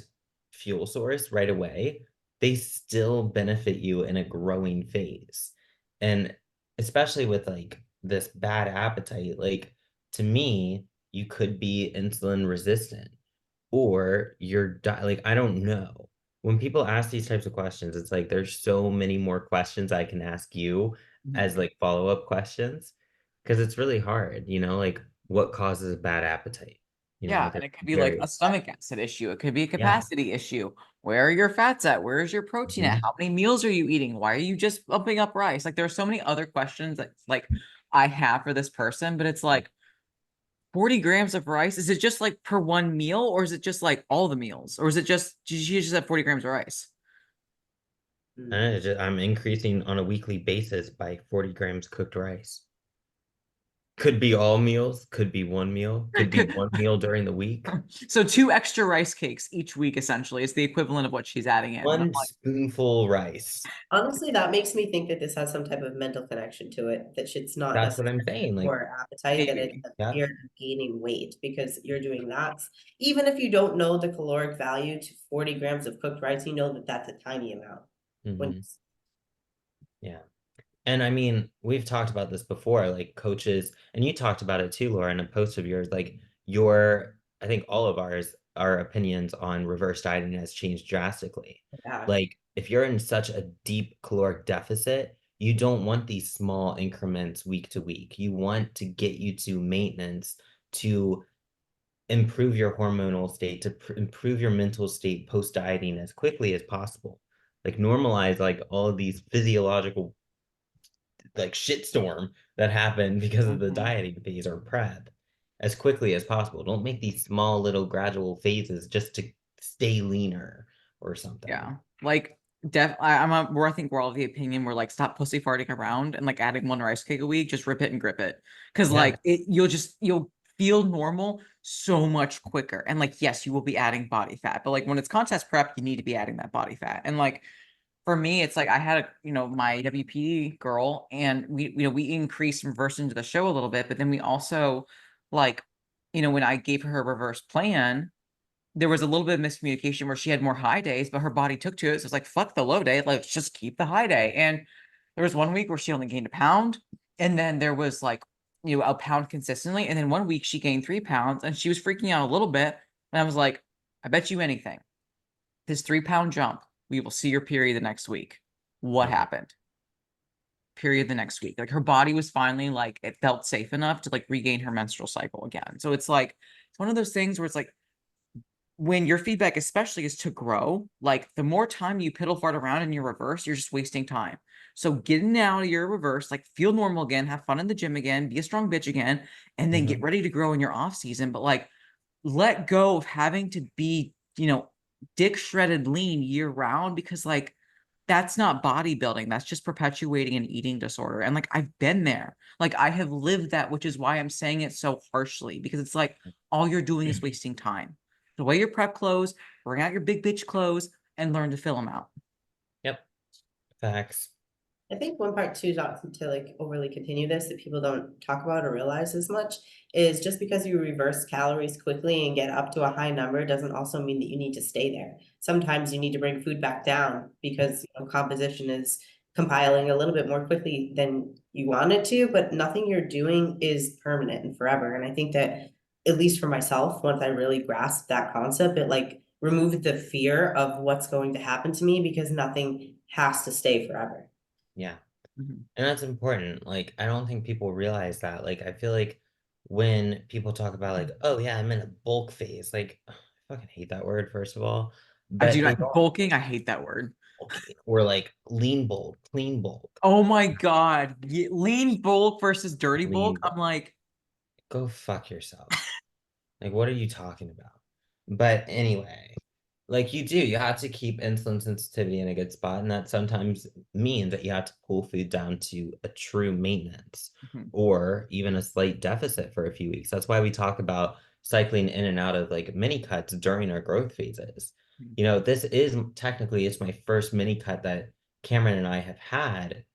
fuel source right away. They still benefit you in a growing phase. And especially with like this bad appetite, like to me, you could be insulin resistant or like I don't know. When people ask these types of questions, it's like there's so many more questions I can ask you Mhm. as like follow-up questions because it's really hard, like what causes a bad appetite? Yeah, and There's it could be like very a stomach acid issue. It could be a yeah. capacity issue. Where are your fats at? Where is your protein at? Mhm. How many meals are you eating? Why are you just bumping up rice? Like there are so many other questions that like I have for this person, but it's like 40 grams of rice. Is it just like per one meal, or is it just like all the meals? Or is it just, did you just have 40 grams of rice? And I'm increasing on a weekly basis by 40 grams cooked rice. Could be all meals, could be one meal, could be one meal during the week. So two extra rice cakes each week essentially is the equivalent of what she's adding in. And I'm One like, spoonful rice. Honestly, that makes me think that this has some type of mental connection to it, that it's not That's what I'm necessarily saying. Like, for appetite, that it's maybe. a yeah. fear of gaining weight because you're doing that. Even if you don't know the caloric value to 40 grams of cooked rice, you know that that's a tiny amount. When Mhm. Yeah. And I mean, we've talked about this before, like coaches, and you talked about it too, Laura, in a post of yours, like I think all of our opinions on reverse dieting has changed drastically. yeah, Like, if you're in such a deep caloric deficit, you don't want these small increments week to week. You want to get you to maintenance to improve your hormonal state, to improve your mental state post dieting as quickly as possible. Like, normalize like all of these physiological like shitstorm that happened because of the Mhm. dieting phase or prep as quickly as possible. Don't make these small little gradual phases just to stay leaner or something. Yeah. Like I think we're all of the opinion we're like stop pussy farting around and like adding one rice cake a week, just rip it and grip it. Cause Yeah. like you'll feel normal so much quicker. And like yes, you will be adding body fat, but like when it's contest prep, you need to be adding that body fat. And like for me, it's like I had my WP girl, and we increased and reversed into the show a little bit, but then we also like, when I gave her a reverse plan, there was a little bit of miscommunication where she had more high days, but her body took to it. So it's like, fuck the low day. Let's just keep the high day. And there was one week where she only gained a pound. And then there was like, a pound consistently. And then one week she gained 3 pounds and she was freaking out a little bit. And I was like, I bet you anything, this 3 pound jump, we will see your period the next week. What happened? Period the next week. Like her body was finally like, it felt safe enough to like regain her menstrual cycle again. So it's like, it's one of those things where it's like, when your feedback especially is to grow, like the more time you piddle fart around in your reverse, you're just wasting time. So getting out of your reverse, like feel normal again, have fun in the gym again, be a strong bitch again, and then get ready to grow in your off season. But like let go of having to be, dick shredded lean year round, because like that's not bodybuilding. That's just perpetuating an eating disorder. And like I've been there. Like I have lived that, which is why I'm saying it so harshly, because it's like all you're doing is wasting time. The way your prep clothes, bring out your big bitch clothes, and learn to fill them out. Yep. Facts. I think one part too, not to like overly continue this, that people don't talk about or realize as much, is just because you reverse calories quickly and get up to a high number doesn't also mean that you need to stay there. Sometimes you need to bring food back down because composition is compiling a little bit more quickly than you want it to, but nothing you're doing is permanent and forever. And I think that, at least for myself, once I really grasped that concept, it like removed the fear of what's going to happen to me, because nothing has to stay forever. Yeah. And that's important. Like, I don't think people realize that. Like, I feel like when people talk about like, oh yeah, I'm in a bulk phase, like I fucking hate that word, first of all. I But do they not don't, bulking. I hate that word. or like lean bulk, clean bulk, Oh my God. Lean bulk versus dirty lean bulk. bulk. I'm like, Go fuck yourself. Like, what are you talking about? But anyway, like you have to keep insulin sensitivity in a good spot, and that sometimes means that you have to pull food down to a true maintenance or even a slight deficit for a few weeks. That's why we talk about cycling in and out of like mini cuts during our growth phases. This is technically, it's my first mini cut that Cameron and I have had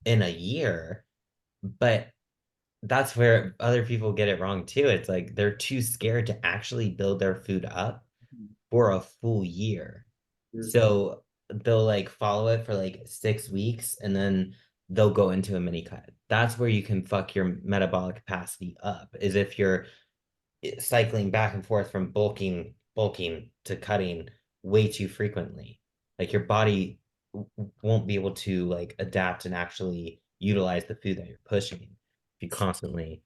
in a year, but that's where other people get it wrong too. It's like they're too scared to actually build their food up for a full year. So they'll like follow it for like 6 weeks and then they'll go into a mini cut. That's where you can fuck your metabolic capacity up, is if you're cycling back and forth from bulking to cutting way too frequently. Like your body won't be able to like adapt and actually utilize the food that you're pushing if you constantly,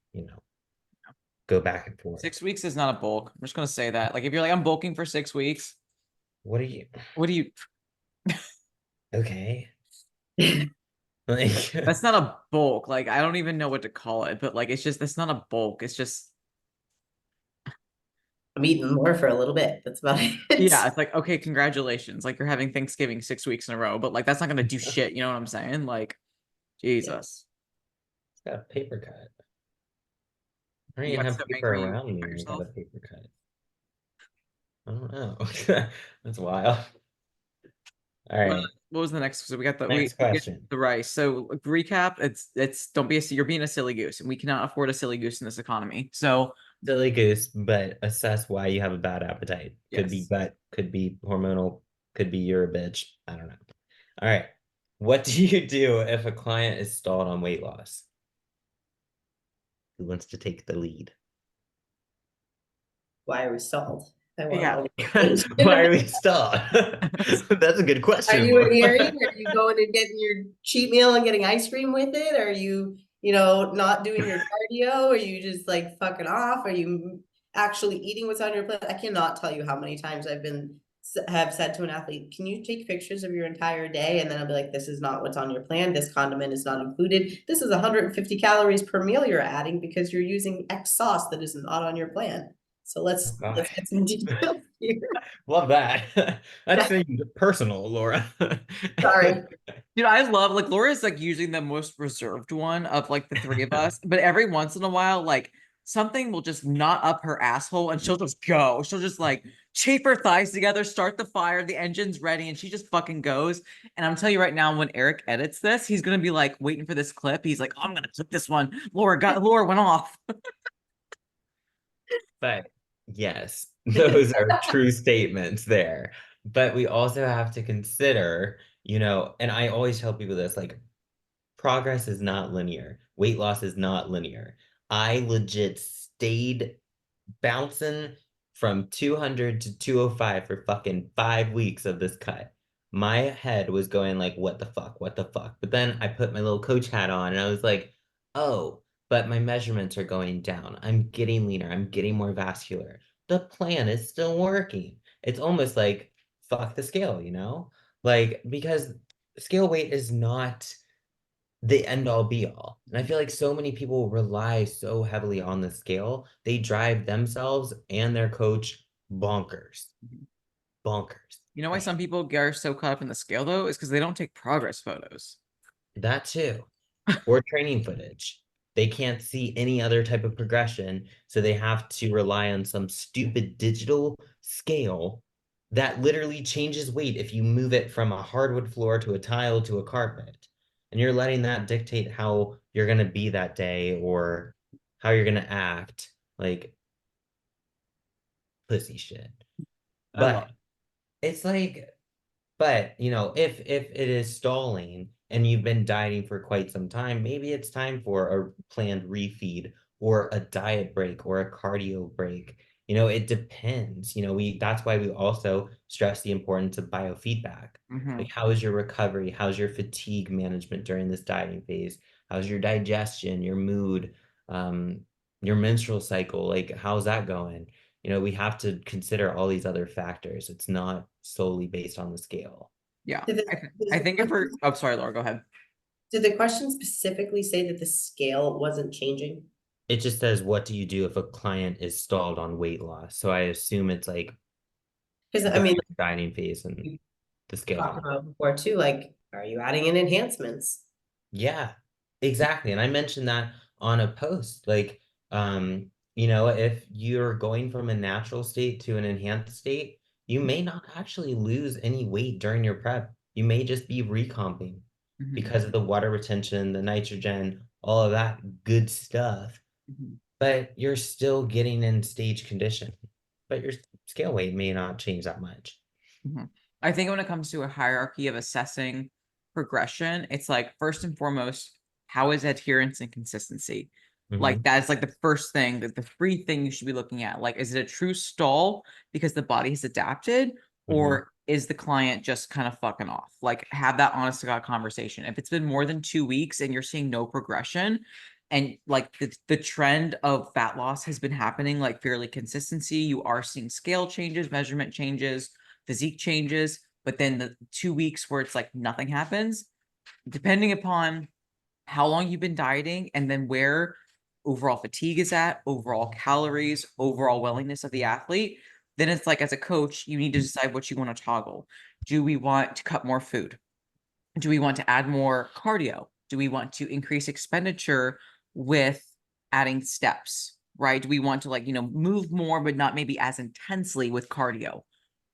go back and forth. 6 weeks is not a bulk. I'm just gonna say that. Like if you're like, I'm bulking for 6 weeks, What are you? what do you? Okay. Like, That's not a bulk. Like I don't even know what to call it, but like it's just, that's not a bulk. It's just, I'm eating more for a little bit. That's about it. yeah, it's like, okay, congratulations. Like you're having Thanksgiving 6 weeks in a row, but like that's not gonna do shit. You know what I'm saying? Like, Jesus. it's got a paper cut. I don't You even got have stuff paper making you around me. cut I got yourself. a paper cut. I don't know. That's wild. All right. What was the next? So we got Next we get question. the rice. So recap, it's don't be you're being a silly goose, and we cannot afford a silly goose in this economy. So Silly goose, but assess why you have a bad appetite. Could be yes. gut, could be hormonal, could be you're a bitch. I don't know. All right. What do you do if a client is stalled on weight loss? Who wants to take the lead? Why are we stalled? I want Yeah. all the Why are we stalled? That's a good Are question, you Laura. an earring? Are you going and getting your cheat meal and getting ice cream with it? Are you, not doing your cardio? Are you just like fucking off? Are you actually eating what's on your plate? I cannot tell you how many times have said to an athlete, can you take pictures of your entire day? And then I'll be like, this is not what's on your plan. This condiment is not included. This is 150 calories per meal you're adding because you're using X sauce that is not on your plan. So let's get some details here. Love that. That's personal, Laura. Sorry. Dude, I love, like, Laura's like usually the most reserved one of like the three of us, but every once in a while, like something will just knot up her asshole and she'll just go. She'll just like chafe her thighs together, start the fire, the engine's ready, and she just fucking goes. And I'm telling you right now, when Eric edits this, he's gonna be like waiting for this clip. He's like, oh, I'm gonna clip this one. Laura went off. But yes, those are true statements there. But we also have to consider, and I always tell people this, like, progress is not linear. Weight loss is not linear. I legit stayed bouncing from 200 to 205 for fucking 5 weeks of this cut. My head was going like, what the fuck, what the fuck? But then I put my little coach hat on and I was like, oh, but my measurements are going down. I'm getting leaner. I'm getting more vascular. The plan is still working. It's almost like, fuck the scale. Like, because scale weight is not the end all be all. And I feel like so many people rely so heavily on the scale, they drive themselves and their coach bonkers. Bonkers. You know why some people get so caught up in the scale though? Is because they don't take progress photos. That too. Or training footage. They can't see any other type of progression, so they have to rely on some stupid digital scale that literally changes weight if you move it from a hardwood floor to a tile to a carpet. And you're letting that dictate how you're going to be that day or how you're going to act, like pussy shit. But it's like, but if it is stalling and you've been dieting for quite some time, maybe it's time for a planned refeed or a diet break or a cardio break. It depends. That's why we also stress the importance of biofeedback. Like, how is your recovery? How's your fatigue management during this dieting phase? How's your digestion, your mood, your menstrual cycle? Like, how's that going? We have to consider all these other factors. It's not solely based on the scale. Yeah. I think if we're, oh, sorry, Laura, go ahead. Did the question specifically say that the scale wasn't changing? It just says, what do you do if a client is stalled on weight loss? So I assume it's like, Because I mean, the dining phase and the scale. talked about before too, like, are you adding in enhancements? Yeah, exactly. And I mentioned that on a post, like, if you're going from a natural state to an enhanced state, you may not actually lose any weight during your prep. You may just be recomping because of the water retention, the nitrogen, all of that good stuff. But you're still getting in stage condition, but your scale weight may not change that much. I think when it comes to a hierarchy of assessing progression, it's like, first and foremost, how is adherence and consistency? Like, that's like the first thing, that the free thing you should be looking at. Like, is it a true stall because the body has adapted, or is the client just kind of fucking off? Like, have that honest to God conversation. If it's been more than 2 weeks and you're seeing no progression, and like the trend of fat loss has been happening like fairly consistency, you are seeing scale changes, measurement changes, physique changes, but then the 2 weeks where it's like nothing happens, depending upon how long you've been dieting and then where overall fatigue is at, overall calories, overall willingness of the athlete, then it's like, as a coach, you need to decide what you want to toggle. Do we want to cut more food? Do we want to add more cardio? Do we want to increase expenditure with adding steps, right? Do we want to, like, move more, but not maybe as intensely with cardio?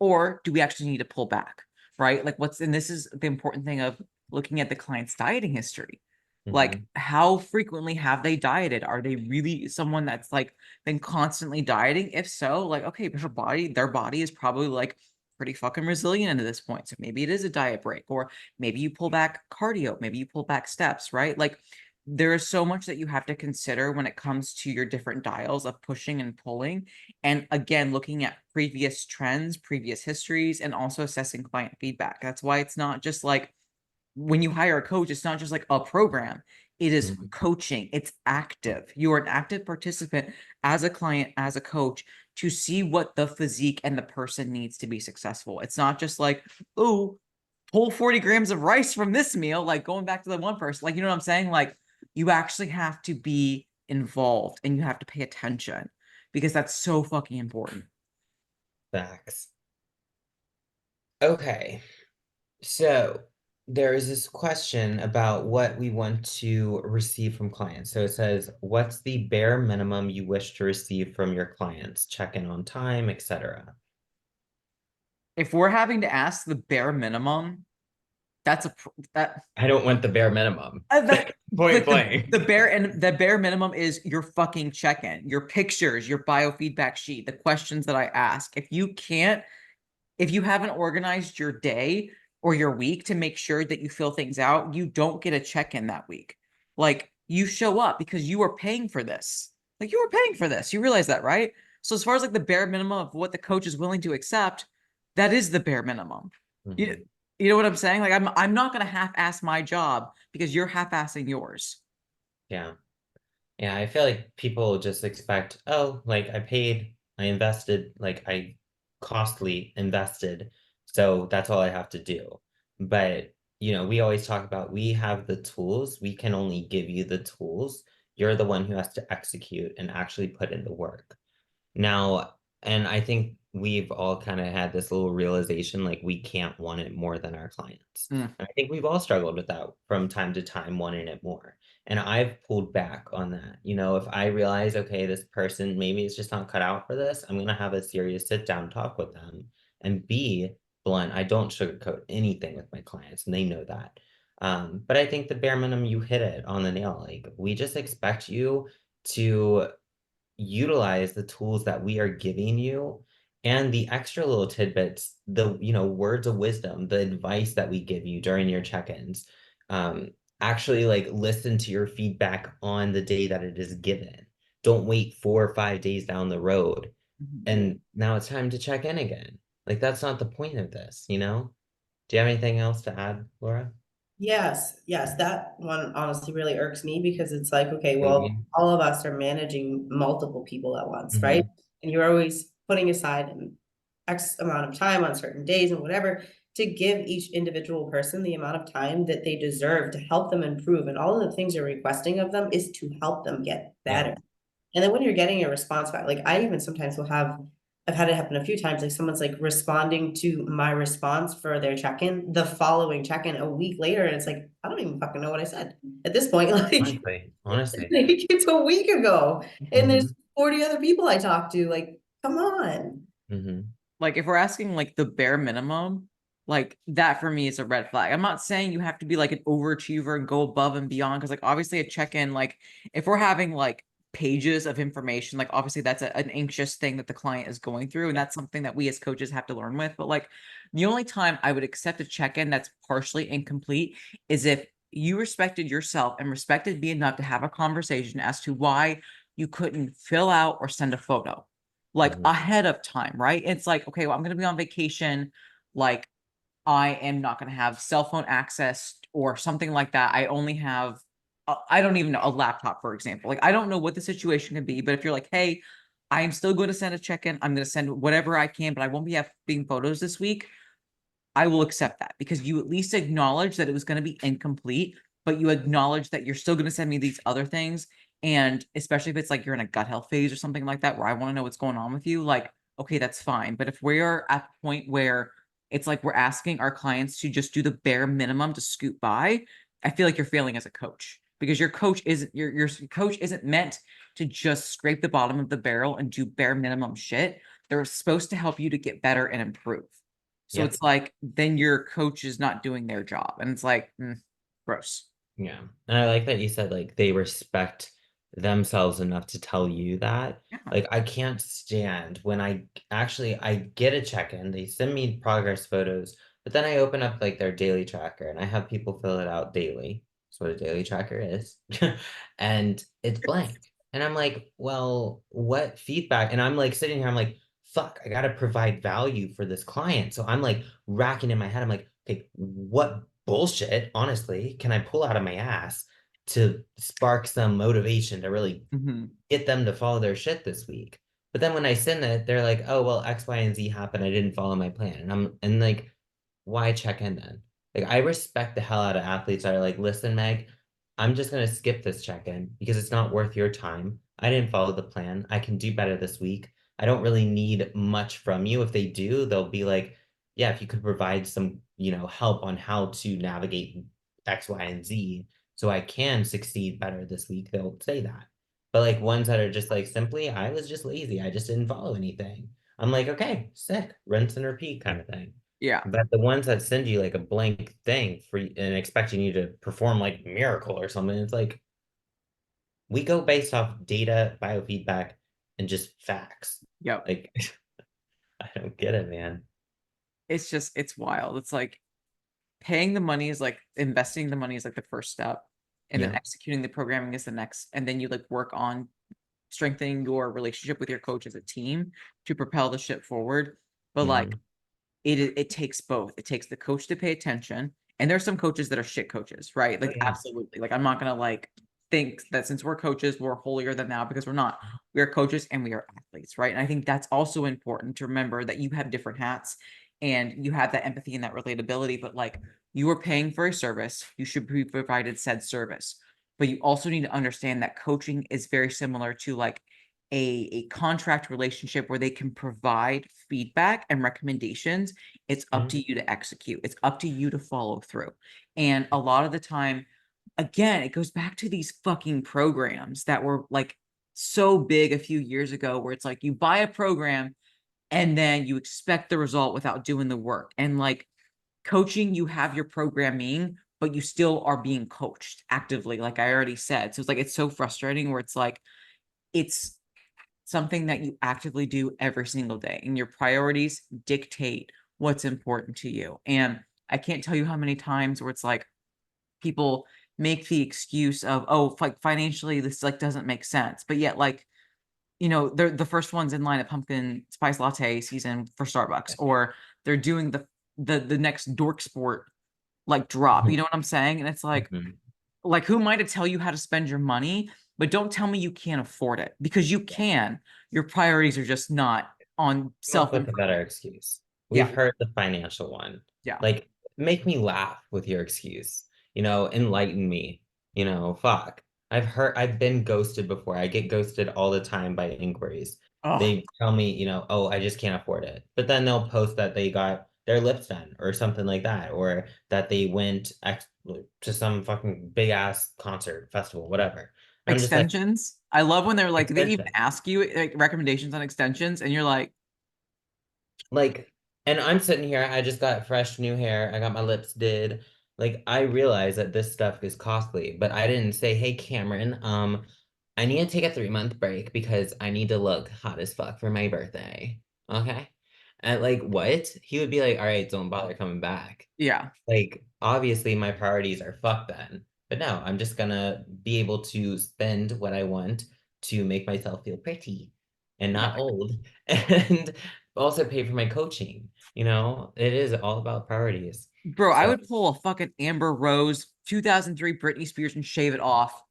Or do we actually need to pull back, right? Like, and this is the important thing of looking at the client's dieting history. Like, how frequently have they dieted? Are they really someone that's like been constantly dieting? If so, like, okay, their body is probably like pretty fucking resilient at this point. So maybe it is a diet break, or maybe you pull back cardio, maybe you pull back steps, right? Like, there is so much that you have to consider when it comes to your different dials of pushing and pulling. And again, looking at previous trends, previous histories, and also assessing client feedback. That's why it's not just like, when you hire a coach, it's not just like a program. It is coaching. It's active. You are an active participant as a client, as a coach, to see what the physique and the person needs to be successful. It's not just like, oh, pull 40 grams of rice from this meal, like going back to the one person. Like, you know what I'm saying? Like, you actually have to be involved and you have to pay attention, because that's so fucking important. Facts. Okay. So there is this question about what we want to receive from clients. So it says, what's the bare minimum you wish to receive from your clients? Check in on time, etc. If we're having to ask the bare minimum, that's that I don't want the bare minimum. that Point like blank. the bare minimum is your fucking check-in, your pictures, your biofeedback sheet, the questions that I ask. If you haven't organized your day or your week to make sure that you fill things out, you don't get a check-in that week. Like, you show up because you are paying for this. Like, you are paying for this. You realize that, right? So as far as like the bare minimum of what the coach is willing to accept, that is the bare minimum. You, Mhm. you know what I'm saying? Like, I'm not gonna half-ass my job because you're half-assing yours. Yeah. Yeah, I feel like people just expect, oh, like I paid, I invested, like I costly invested, so that's all I have to do. But, we always talk about we have the tools, we can only give you the tools. You're the one who has to execute and actually put in the work. Now, and I think we've all kind of had this little realization like we can't want it more than our clients. Mm. And I think we've all struggled with that from time to time, wanting it more. And I've pulled back on that. If I realize, okay, this person maybe is just not cut out for this, I'm going to have a serious sit down talk with them and be blunt. I don't sugarcoat anything with my clients, and they know that. But I think the bare minimum, you hit it on the nail. Like, we just expect you to utilize the tools that we are giving you and the extra little tidbits, the words of wisdom, the advice that we give you during your check-ins. Actually, like, listen to your feedback on the day that it is given. Don't wait 4 or 5 days down the road and now it's time to check in again. Like, that's not the point of this. Do you have anything else to add, Laura? Yes, yes, that one honestly really irks me because it's like, okay, well, Maybe. all of us are managing multiple people at once, right? Mhm. And you're always putting aside an X amount of time on certain days and whatever to give each individual person the amount of time that they deserve to help them improve. And all of the things you're requesting of them is to help them get Yeah. better. And then when you're getting a response back, like I even sometimes will have, I've had it happen a few times, like someone's like responding to my response for their check-in, the following check-in a week later, and it's like, I don't even fucking know what I said at this point. Like, Honestly. it's a week ago, and there's Hmm. 40 other people I talked to. Like, come on. Hmm. Like, if we're asking like the bare minimum, like that for me is a red flag. I'm not saying you have to be like an overachiever and go above and beyond, because like obviously a check-in, like if we're having like pages of information, like obviously that's an anxious thing that the client is going through, and that's something that we as coaches have to learn with. But like the only time I would accept a check-in that's partially incomplete is if you respected yourself and respected me enough to have a conversation as to why you couldn't fill out or send a photo like Hmm. ahead of time, right? It's like, okay, well, I'm going to be on vacation. Like, I am not going to have cell phone access or something like that. I only have, I don't even know, a laptop, for example. Like, I don't know what the situation could be, but if you're like, hey, I am still going to send a check-in, I'm going to send whatever I can, but I won't be being photos this week. I will accept that because you at least acknowledge that it was going to be incomplete, but you acknowledge that you're still going to send me these other things. And especially if it's like you're in a gut health phase or something like that, where I want to know what's going on with you, like, okay, that's fine. But if we're at the point where it's like we're asking our clients to just do the bare minimum to scoot by, I feel like you're failing as a coach because your coach isn't meant to just scrape the bottom of the barrel and do bare minimum shit. They're supposed to help you to get better and improve. So Yep. it's like then your coach is not doing their job, and it's like gross. Yeah. And I like that you said like they respect themselves enough to tell you that. Yeah. Like, I can't stand when I get a check-in, they send me progress photos, but then I open up like their daily tracker and I have people fill it out daily. That's what a daily tracker is. And it's blank. And I'm like, well, what feedback? And I'm like sitting here, I'm like, fuck, I gotta provide value for this client. So I'm like racking in my head. I'm like, okay, what bullshit, honestly, can I pull out of my ass to spark some motivation to really Mhm. get them to follow their shit this week? But then when I send it, they're like, oh, well, X, Y, and Z happened. I didn't follow my plan. And like, why check in then? Like, I respect the hell out of athletes that are like, listen, Meg, I'm just gonna skip this check-in because it's not worth your time. I didn't follow the plan. I can do better this week. I don't really need much from you. If they do, they'll be like, yeah, if you could provide some, help on how to navigate X, Y, and Z so I can succeed better this week, they'll say that. But like ones that are just like simply, I was just lazy. I just didn't follow anything. I'm like, okay, sick, rinse and repeat kind of thing. Yeah. But the ones that send you like a blank thing and expecting you to perform like a miracle or something, it's like we go based off data, biofeedback, and just facts. Yep. Like I don't get it, man. It's wild. It's like paying the money is like investing the money is like the first step. And then Yeah. executing the programming is the next. And then you like work on strengthening your relationship with your coach as a team to propel the ship forward. But like Mhm. it takes both. It takes the coach to pay attention. And there's some coaches that are shit coaches, right? Oh Like yeah. absolutely. Like I'm not gonna like think that since we're coaches, we're holier than thou because we're not. We are coaches and we are athletes, right? And I think that's also important to remember that you have different hats and you have that empathy and that relatability, but like you are paying for a service, you should be provided said service. But you also need to understand that coaching is very similar to like a contract relationship where they can provide feedback and recommendations. It's up Mhm. to you to execute. It's up to you to follow through. And a lot of the time, again, it goes back to these fucking programs that were like so big a few years ago, where it's like you buy a program and then you expect the result without doing the work. And like coaching, you have your programming, but you still are being coached actively, like I already said. So it's like it's so frustrating where it's like it's something that you actively do every single day, and your priorities dictate what's important to you. And I can't tell you how many times where it's like people make the excuse of, oh, like financially this like doesn't make sense, but yet like they're the first ones in line at pumpkin spice latte season for Starbucks, or they're doing the next dork sport like drop. You know what I'm saying? And it's Mhm. like who am I to tell you how to spend your money? But don't tell me you can't afford it, because you Yeah. can. Your priorities are just not on Come up self with a better improvement. excuse. We've Yeah, heard the financial one. yeah. Like, make me laugh with your excuse. Enlighten me. Fuck. I've been ghosted before. I get ghosted all the time by inquiries. Oh, They tell me, oh, I just can't afford it. But then they'll post that they got their lips done or something like that, or that they went to some fucking big ass concert, festival, whatever. I'm just like, extensions. I love when they're like they even extension. ask you like recommendations on extensions, and you're like, Like, and I'm sitting here, I just got fresh new hair, I got my lips did. Like, I realize that this stuff is costly, but I didn't say, hey, Cameron, I need to take a 3-month break because I need to look hot as fuck for my birthday. Okay? And like, what? He would be like, all right, don't bother coming back. yeah, Like, obviously, my priorities are fucked then. But no, I'm just gonna be able to spend what I want to make myself feel pretty and yeah. not old, and also pay for my coaching. It is all about priorities. Bro, I So, would pull a fucking Amber Rose 2003 Britney Spears and shave it off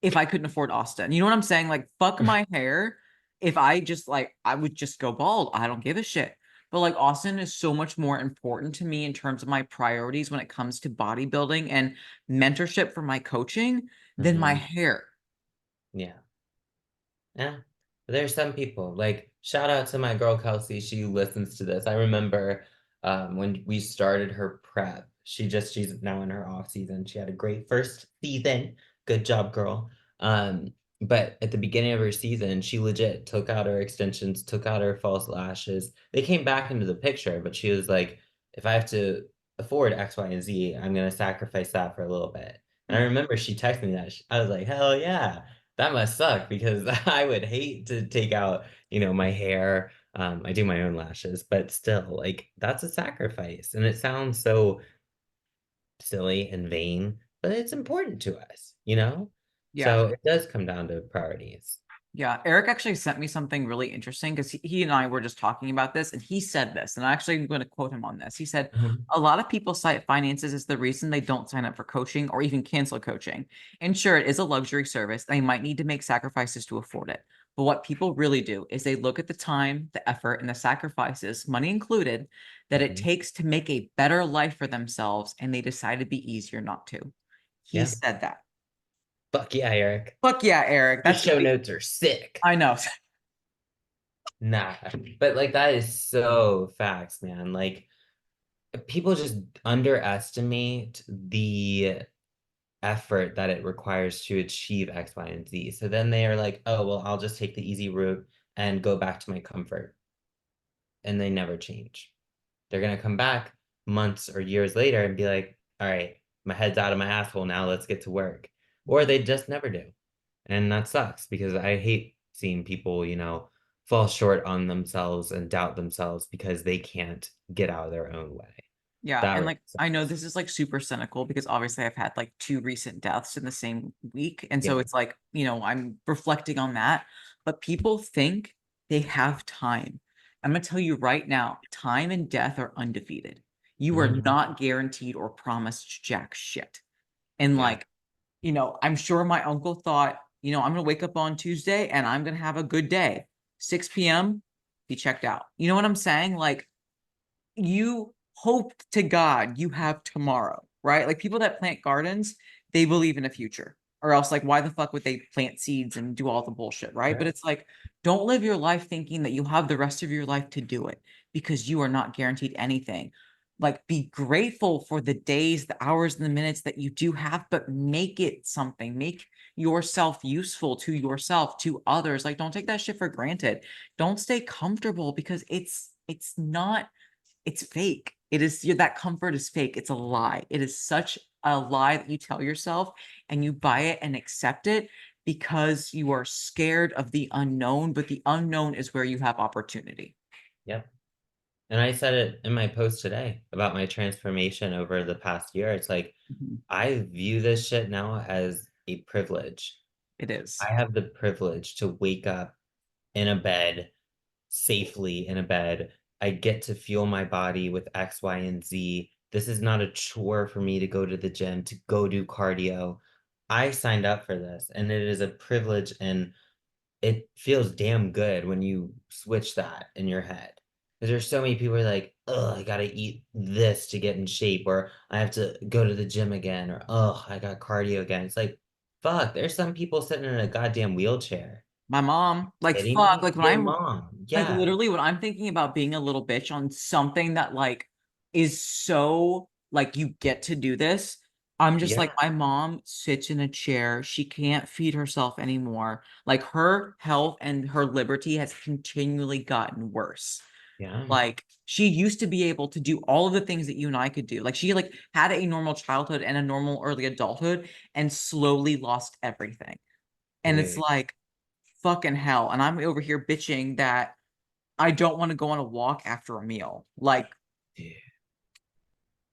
if I couldn't afford Austin. You know what I'm saying? Like, fuck my hair. If I just like, I would just go bald. I don't give a shit. But like, Austin is so much more important to me in terms of my priorities when it comes to bodybuilding and mentorship for my coaching than my mhm, hair. yeah. Yeah. There's some people like shout out to my girl Kelsey. She listens to this. I remember when we started her prep. She's now in her off season. She had a great first season. Good job, girl. Um, but at the beginning of her season, she legit took out her extensions, took out her false lashes. They came back into the picture, but she was like, if I have to afford X, Y, and Z, I'm gonna sacrifice that for a little bit. And I remember she texted me that. I was like, hell yeah, that must suck because I would hate to take out, my hair. I do my own lashes, but still, like, that's a sacrifice. And it sounds so silly and vain, but it's important to us? Yeah. So it does come down to priorities. Yeah, Eric actually sent me something really interesting because he and I were just talking about this, and he said this, and I actually am going to quote him on this. He said, Mhm. a lot of people cite finances as the reason they don't sign up for coaching or even cancel coaching. And sure, it is a luxury service. They might need to make sacrifices to afford it. But what people really do is they look at the time, the effort, and the sacrifices, money included, that it Mhm. takes to make a better life for themselves, and they decide it'd be easier not to. He Yeah. said that. Fuck yeah, Eric. Fuck yeah, Eric. Your That's, show notes are sick. I know. Nah, but like that is so facts, man. Like, people just underestimate the effort that it requires to achieve X, Y, and Z. So then they are like, oh, well, I'll just take the easy route and go back to my comfort. And they never change. They're going to come back months or years later and be like, all right, my head's out of my asshole now, let's get to work. Or they just never do. And that sucks because I hate seeing people, fall short on themselves and doubt themselves because they can't get out of their own way. Yeah, That and really like I know sucks. this is like super cynical because obviously I've had like two recent deaths in the same week. And so Yeah. it's like, I'm reflecting on that. But people think they have time. I'm gonna tell you right now, time and death are undefeated. You are Mhm. not guaranteed or promised jack shit. And Yeah. like, I'm sure my uncle thought, I'm gonna wake up on Tuesday and I'm gonna have a good day. 6 p.m. He checked out. You know what I'm saying? Like you hope to God you have tomorrow, right? Like people that plant gardens, they believe in a future. Or else, like, why the fuck would they plant seeds and do all the bullshit, right? But Yeah. it's like, don't live your life thinking that you have the rest of your life to do it because you are not guaranteed anything. Like, be grateful for the days, the hours, and the minutes that you do have, but make it something. Make yourself useful to yourself, to others. Like, don't take that shit for granted. Don't stay comfortable because it's not it's fake. It is that comfort is fake. It's a lie. It is such a lie that you tell yourself and you buy it and accept it because you are scared of the unknown, but the unknown is where you have opportunity. Yep. And I said it in my post today about my transformation over the past year. It's like, Mhm. I view this shit now as a privilege. It is. I have the privilege to wake up in a bed, safely in a bed. I get to fuel my body with X, Y, and Z. This is not a chore for me to go to the gym, to go do cardio. I signed up for this, and it is a privilege, and it feels damn good when you switch that in your head. Because there's so many people who are like, oh, I gotta eat this to get in shape, or I have to go to the gym again, or oh, I got cardio again. It's like, fuck, there's some people sitting in a goddamn wheelchair. My mom, like, Kidding fuck, me? like when Your I'm mom. like Yeah. literally when I'm thinking about being a little bitch on something that like is so like you get to do this, I'm just like Yeah. my mom sits in a chair. She can't feed herself anymore. Like her health and her liberty has continually gotten worse. Yeah. Like she used to be able to do all of the things that you and I could do. Like she like had a normal childhood and a normal early adulthood and slowly lost everything. And it's Dude. like fucking hell. And I'm over here bitching that I don't want to go on a walk after a meal. Like, Dude.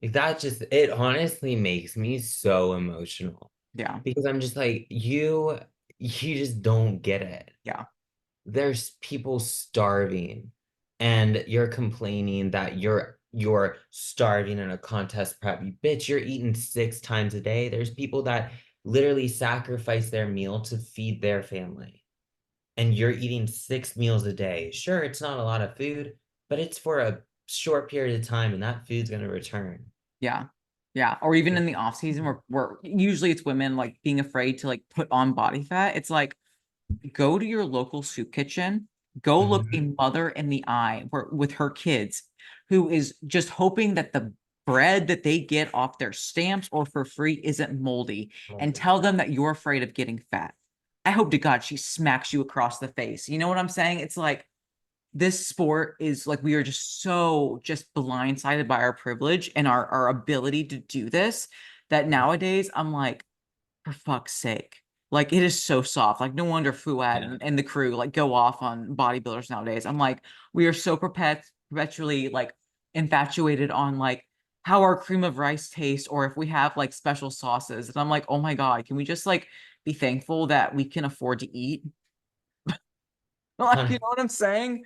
Like that just it honestly makes me so emotional yeah, because I'm just like, you just don't get it. yeah, There's people starving and you're complaining that you're starving in a contest prep. You bitch, you're eating 6 times a day. There's people that literally sacrifice their meal to feed their family. And you're eating 6 meals a day. Sure, it's not a lot of food, but it's for a short period of time and that food's going to return. yeah, yeah. Or even in the off season where usually it's women like being afraid to like put on body fat. It's like go to your local soup kitchen, go look a Mhm. mother in the eye with her kids who is just hoping that the bread that they get off their stamps or for free isn't moldy and Moldy. tell them that you're afraid of getting fat. I hope to God she smacks you across the face. You know what I'm saying? It's like this sport is like we are just so just blindsided by our privilege and our ability to do this that nowadays I'm like, for fuck's sake. Like it is so soft. Like no wonder Fuad Yeah. and the crew like go off on bodybuilders nowadays. I'm like, we are so perpetually like infatuated on like how our cream of rice tastes or if we have like special sauces. And I'm like, oh my God, can we just like be thankful that we can afford to eat? Like, you know what I'm saying?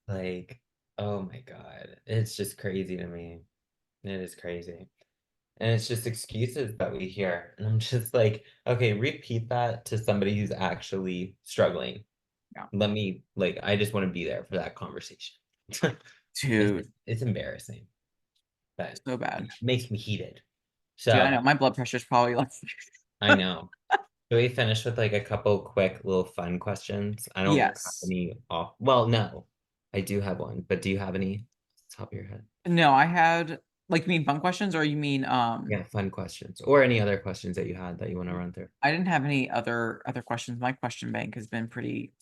Like, oh my God. It's just crazy to me. It is crazy. And it's just excuses that we hear. And I'm just like, okay, repeat that to somebody who's actually struggling. Yeah. I just want to be there for that conversation. Dude, It's embarrassing, but so bad. it makes me heated. Dude, I So know my blood pressure is probably like I know. Should we finish with like a couple quick little fun questions? I don't have yes. any off. Well, no, I do have one, but do you have any off the top of your head? No, I had Like, you mean fun questions, or you mean Yeah, fun questions or any other questions that you had that you want to run through. I didn't have any other questions. My question bank has been pretty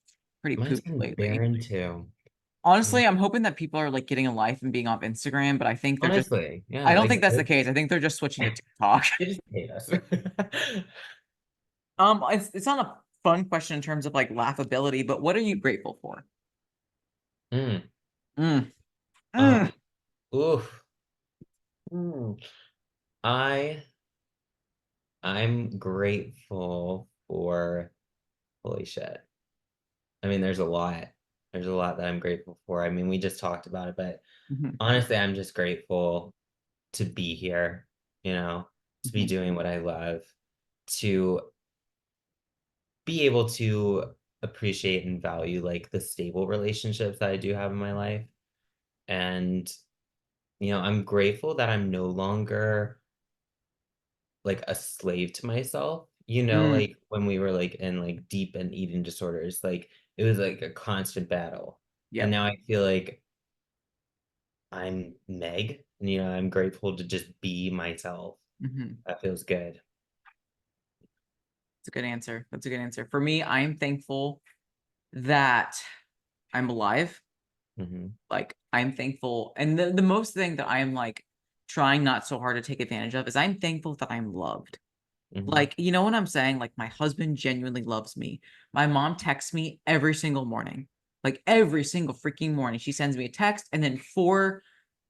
Mine's poop been lately. barren too. Honestly, I'm hoping that people are like getting a life and being off Instagram, but I think they're just Honestly, yeah, I don't think like that's the case. I think they're just switching to TikTok. they just hate us. It's not a fun question in terms of like laughability, but what are you grateful for? Mm. Mm. Oh, Mm. oof. Mm. I I'm grateful for holy shit. I mean, there's a lot. There's a lot that I'm grateful for. I mean, we just talked about it, but Mhm. honestly, I'm just grateful to be here, you know, to be Mhm. doing what I love, to be able to appreciate and value like the stable relationships that I do have in my life. And, I'm grateful that I'm no longer like a slave to myself. Mm. Like when we were like in like deep and eating disorders, like it was like a constant battle. And Yep. now I feel like I'm Meg, and I'm grateful to just be myself. Mhm. That feels good. That's a good answer. That's a good answer. For me, I am thankful that I'm alive. Hmm. Like, I'm thankful, and the most thing that I am like trying not so hard to take advantage of is I'm thankful that I'm loved. Hmm. Like, you know what I'm saying? Like, my husband genuinely loves me. My mom texts me every single morning. Like, every single freaking morning. She sends me a text and then 4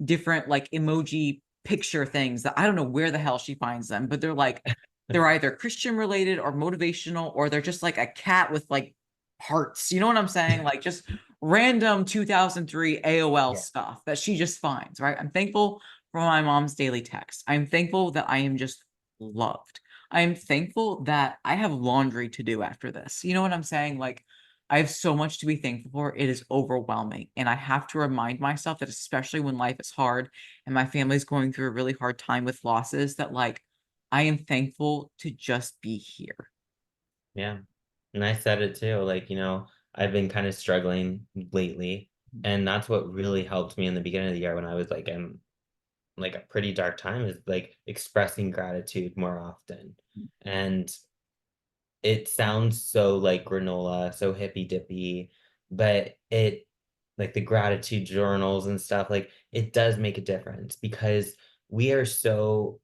different, like, emoji picture things that I don't know where the hell she finds them, but they're either Christian related or motivational, or they're just like a cat with, like, hearts. You know what I'm saying? Like, just random 2003 AOL Yeah. stuff that she just finds, right? I'm thankful for my mom's daily text. I'm thankful that I am just loved. I'm thankful that I have laundry to do after this. You know what I'm saying? Like, I have so much to be thankful for. It is overwhelming. And I have to remind myself that, especially when life is hard and my family's going through a really hard time with losses, that like I am thankful to just be here. Yeah. And I said it too. Like, I've been kind of struggling lately. And that's what really helped me in the beginning of the year when I was like in like a pretty dark time is like expressing gratitude more often. And it sounds so like granola, so hippy dippy, but it like the gratitude journals and stuff, like it does make a difference because we are so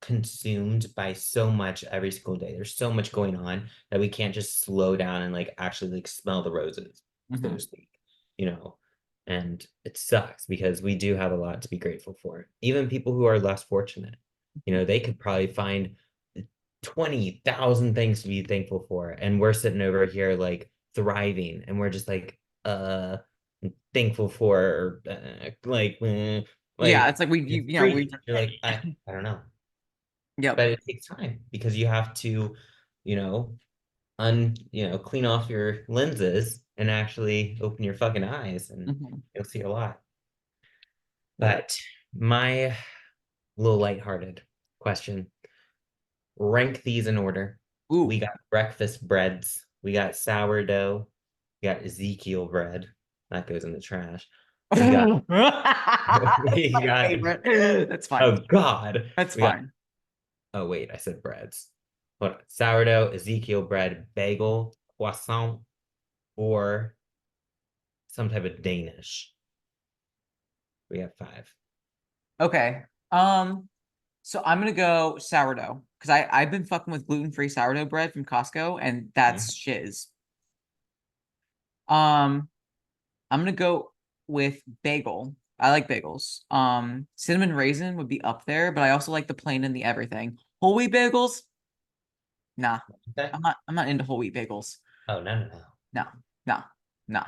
consumed by so much every single day. There's so much going on that we can't just slow down and like actually like smell the roses, so to Mhm. speak, you know. And it sucks because we do have a lot to be grateful for. Even people who are less fortunate, they could probably find 20,000 things to be thankful for. And we're sitting over here like thriving and we're just like, thankful for Yeah, it's like like we, it's you know, we, free. You're like, I don't know. yep. But it takes time because you have to, you know, clean off your lenses and actually open your fucking eyes and Mhm. you'll see a lot. Yep. But my little lighthearted question, rank these in order. We Ooh. got breakfast breads, we got sourdough, we got Ezekiel bread. That goes in the trash. We got That's we my got favorite. That's fine. oh God. That's We got fine. oh wait, I said breads. Hold on. Sourdough, Ezekiel bread, bagel, croissant, or some type of Danish. We have 5. Okay. So I'm gonna go sourdough because I've been fucking with gluten-free sourdough bread from Costco and Mhm. that's shiz. Um, I'm gonna go with bagel. I like bagels. Cinnamon raisin would be up there, but I also like the plain and the everything. Whole wheat bagels? Nah, Okay. I'm not into whole wheat bagels. Oh no, no, no. No, no, no.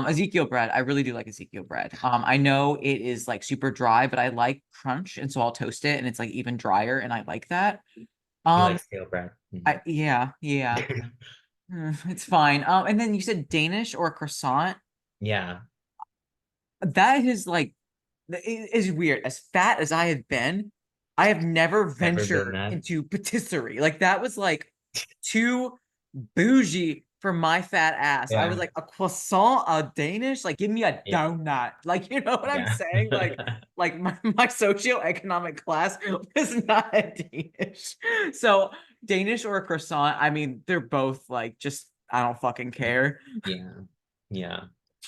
Ezekiel bread. I really do like Ezekiel bread. I know it is like super dry, but I like crunch, and so I'll toast it, and it's like even drier, and I like that. You Um, like stale bread. I yeah, yeah. It's fine. And then you said Danish or croissant. Yeah, That is like it is weird. As fat as I have been, I have never never been ventured that. into patisserie. Like that was like too bougie for my fat ass. I was Yeah. like, a croissant, a Danish, like give me a Yeah. donut. Like, you know what I'm Yeah. saying? Like my socioeconomic class was not Danish. So Danish or a croissant, I mean, they're both like just I don't fucking care. Yeah. Yeah.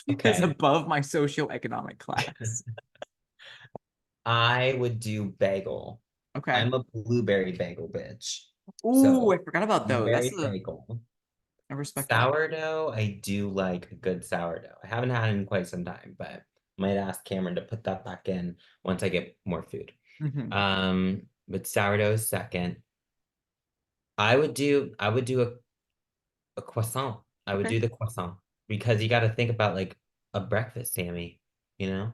It's Okay. above my socioeconomic class. I would do bagel. Okay. I'm a blueberry bagel bitch. Ooh, I So forgot about those. That's blueberry the bagel. I respect that. Sourdough, I do like a good sourdough. I haven't had it in quite some time, but might ask Cameron to put that back in once I get more food. Mhm. But sourdough is second. I would do a croissant. I would Okay. do the croissant because you got to think about like a breakfast, Sammy, you know?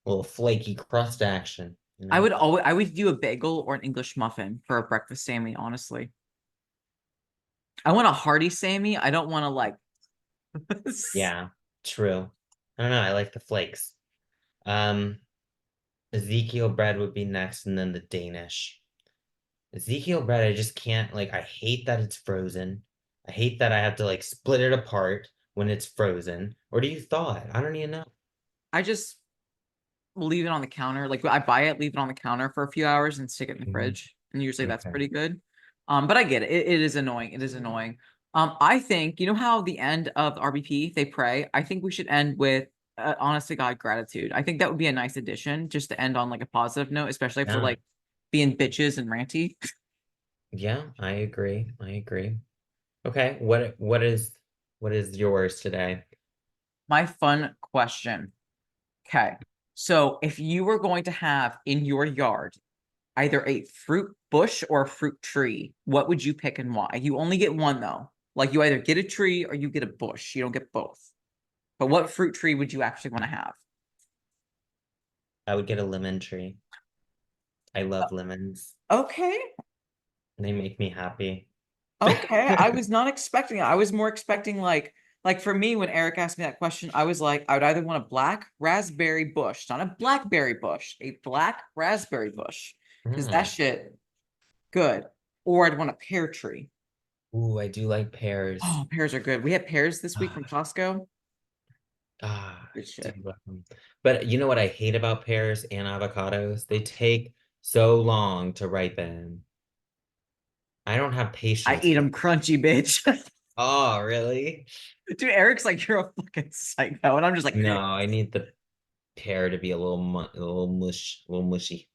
A little flaky crust action, you know? I would do a bagel or an English muffin for a breakfast Sammy, honestly. I want a hearty Sammy. I don't want to like Yeah, true. I don't know. I like the flakes. Um, Ezekiel bread would be next, and then the Danish. Ezekiel bread, I just can't like. I hate that it's frozen. I hate that I have to like split it apart when it's frozen. Or do you thaw it? I don't even know. I just leave it on the counter. Like I buy it, leave it on the counter for a few hours and stick it in the Mhm. fridge. And usually that's Okay. pretty good. But I get it. It is annoying. It is annoying. I think, you know how the end of RBP they pray? I think we should end with honest to God gratitude. I think that would be a nice addition just to end on like a positive note, especially if we're Yeah. like being bitches and ranty. Yeah, I agree. I agree. Okay. What is yours today? My fun question. Okay. So if you were going to have in your yard either a fruit bush or a fruit tree, what would you pick and why? You only get one though. Like you either get a tree or you get a bush. You don't get both. But what fruit tree would you actually want to have? I would get a lemon tree. I love lemons. Okay. They make me happy. Okay. I was not expecting it. I was more expecting like for me when Eric asked me that question, I was like I would either want a black raspberry bush, not a blackberry bush, a black raspberry bush. Because that Hmm. shit good. Or I'd want a pear tree. Ooh, I do like pears. Oh, pears are good. We had pears this week from Ah, Costco. I Good do shit. love them. But you know what I hate about pears and avocados? They take so long to ripen. I don't have I patience eat for. them crunchy, bitch. Oh, really? Dude, Eric's like, you're a fucking psycho. And I'm just like, No, I need the pear to be a little mushy.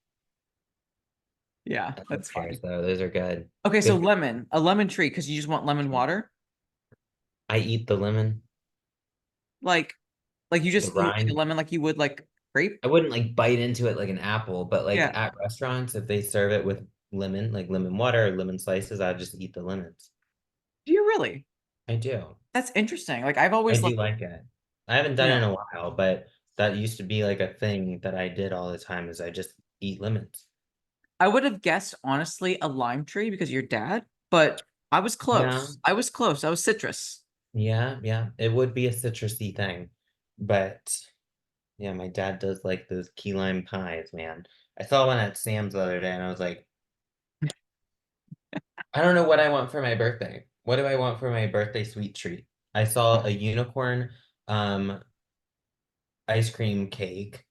yeah, I love that's pears funny. though. Those are good. Okay, so Good. lemon, a lemon tree, because you just want lemon water. I eat the lemon, Like, like you the just eat like a rind. lemon like you would like grape. I wouldn't like bite into it like an apple, but like Yeah. at restaurants, if they serve it with lemon, like lemon water or lemon slices, I just eat the lemons. Do you really? I do. That's interesting. Like I've I always do like, like it. I haven't you done it in know, a while, but that used to be like a thing that I did all the time is I just eat lemons. I would have guessed honestly a lime tree because of your dad, but I was Yeah, close. I was close. I was citrus. yeah, yeah. It would be a citrusy thing. But yeah, my dad does like those key lime pies, man. I saw one at Sam's the other day and I was like, I don't know what I want for my birthday. What do I want for my birthday sweet treat? I saw a unicorn um ice cream cake.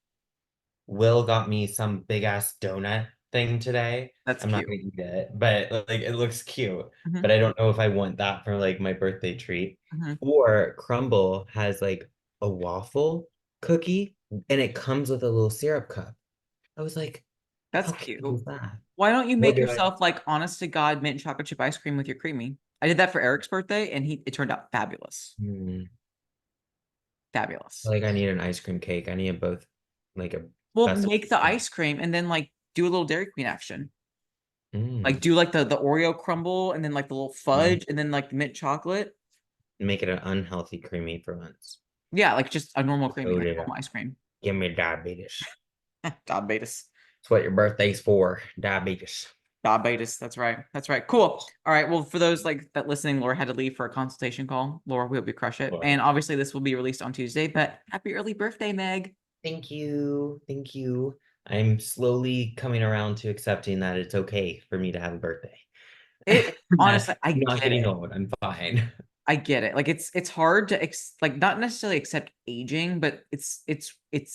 Will got me some big ass donut thing today. That's I'm not cute. gonna eat it, but like it looks cute. Hmm. But I don't know if I want that for like my birthday treat. Hmm. Or Crumble has like a waffle cookie and it comes with a little syrup cup. I was like, That's how cute cute. is that? Why don't you What make do I? yourself like honest to God mint chocolate chip ice cream with your creamy? I did that for Eric's birthday and it turned out fabulous. Hmm, I Fabulous. feel like I need an ice cream cake. I need both like a Well, best of make the both. ice cream and then like do a little Dairy Queen action. Like Mm, do like the Oreo crumble and then like the little mm. fudge and then like the mint chocolate. Make it an unhealthy creamy for once. Yeah, like just a normal creamy, Load like it normal up. ice cream. Give me diabetes. Diabetes. That's what your birthday's for. Diabetes. Diabetes. That's right. That's right. Cool. All right. Well, for those like that listening, Laura had to leave for a consultation call. Laura, we hope you crush it. Well, And obviously this will be released on Tuesday, but happy early birthday, Meg. thank you. Thank you. I'm slowly coming around to accepting that it's okay for me to have a birthday. It I'm honestly, I not get getting it. old. I'm fine. I get it. Like it's hard to like not necessarily accept aging, but it's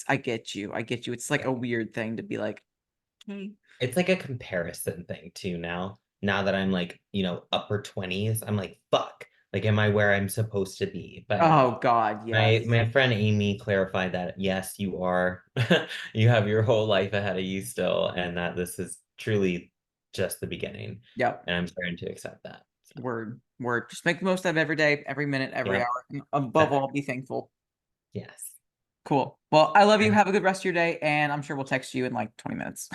I get you. I get you. It's like a weird thing to be like, okay. It's like a comparison thing too now. Now that I'm like, upper 20s, I'm like, fuck. Like, am I where I'm supposed to be? But Oh God, my yes. my friend Amy clarified that yes, you are. You have your whole life ahead of you still, and that this is truly just the beginning. Yep. And I'm starting to accept that. So, Word. Just make the most of every day, every minute, every yep, hour. And above all, be thankful. yes. Cool. Well, I love you. Have a good rest of your day, and I'm sure we'll text you in like 20 minutes.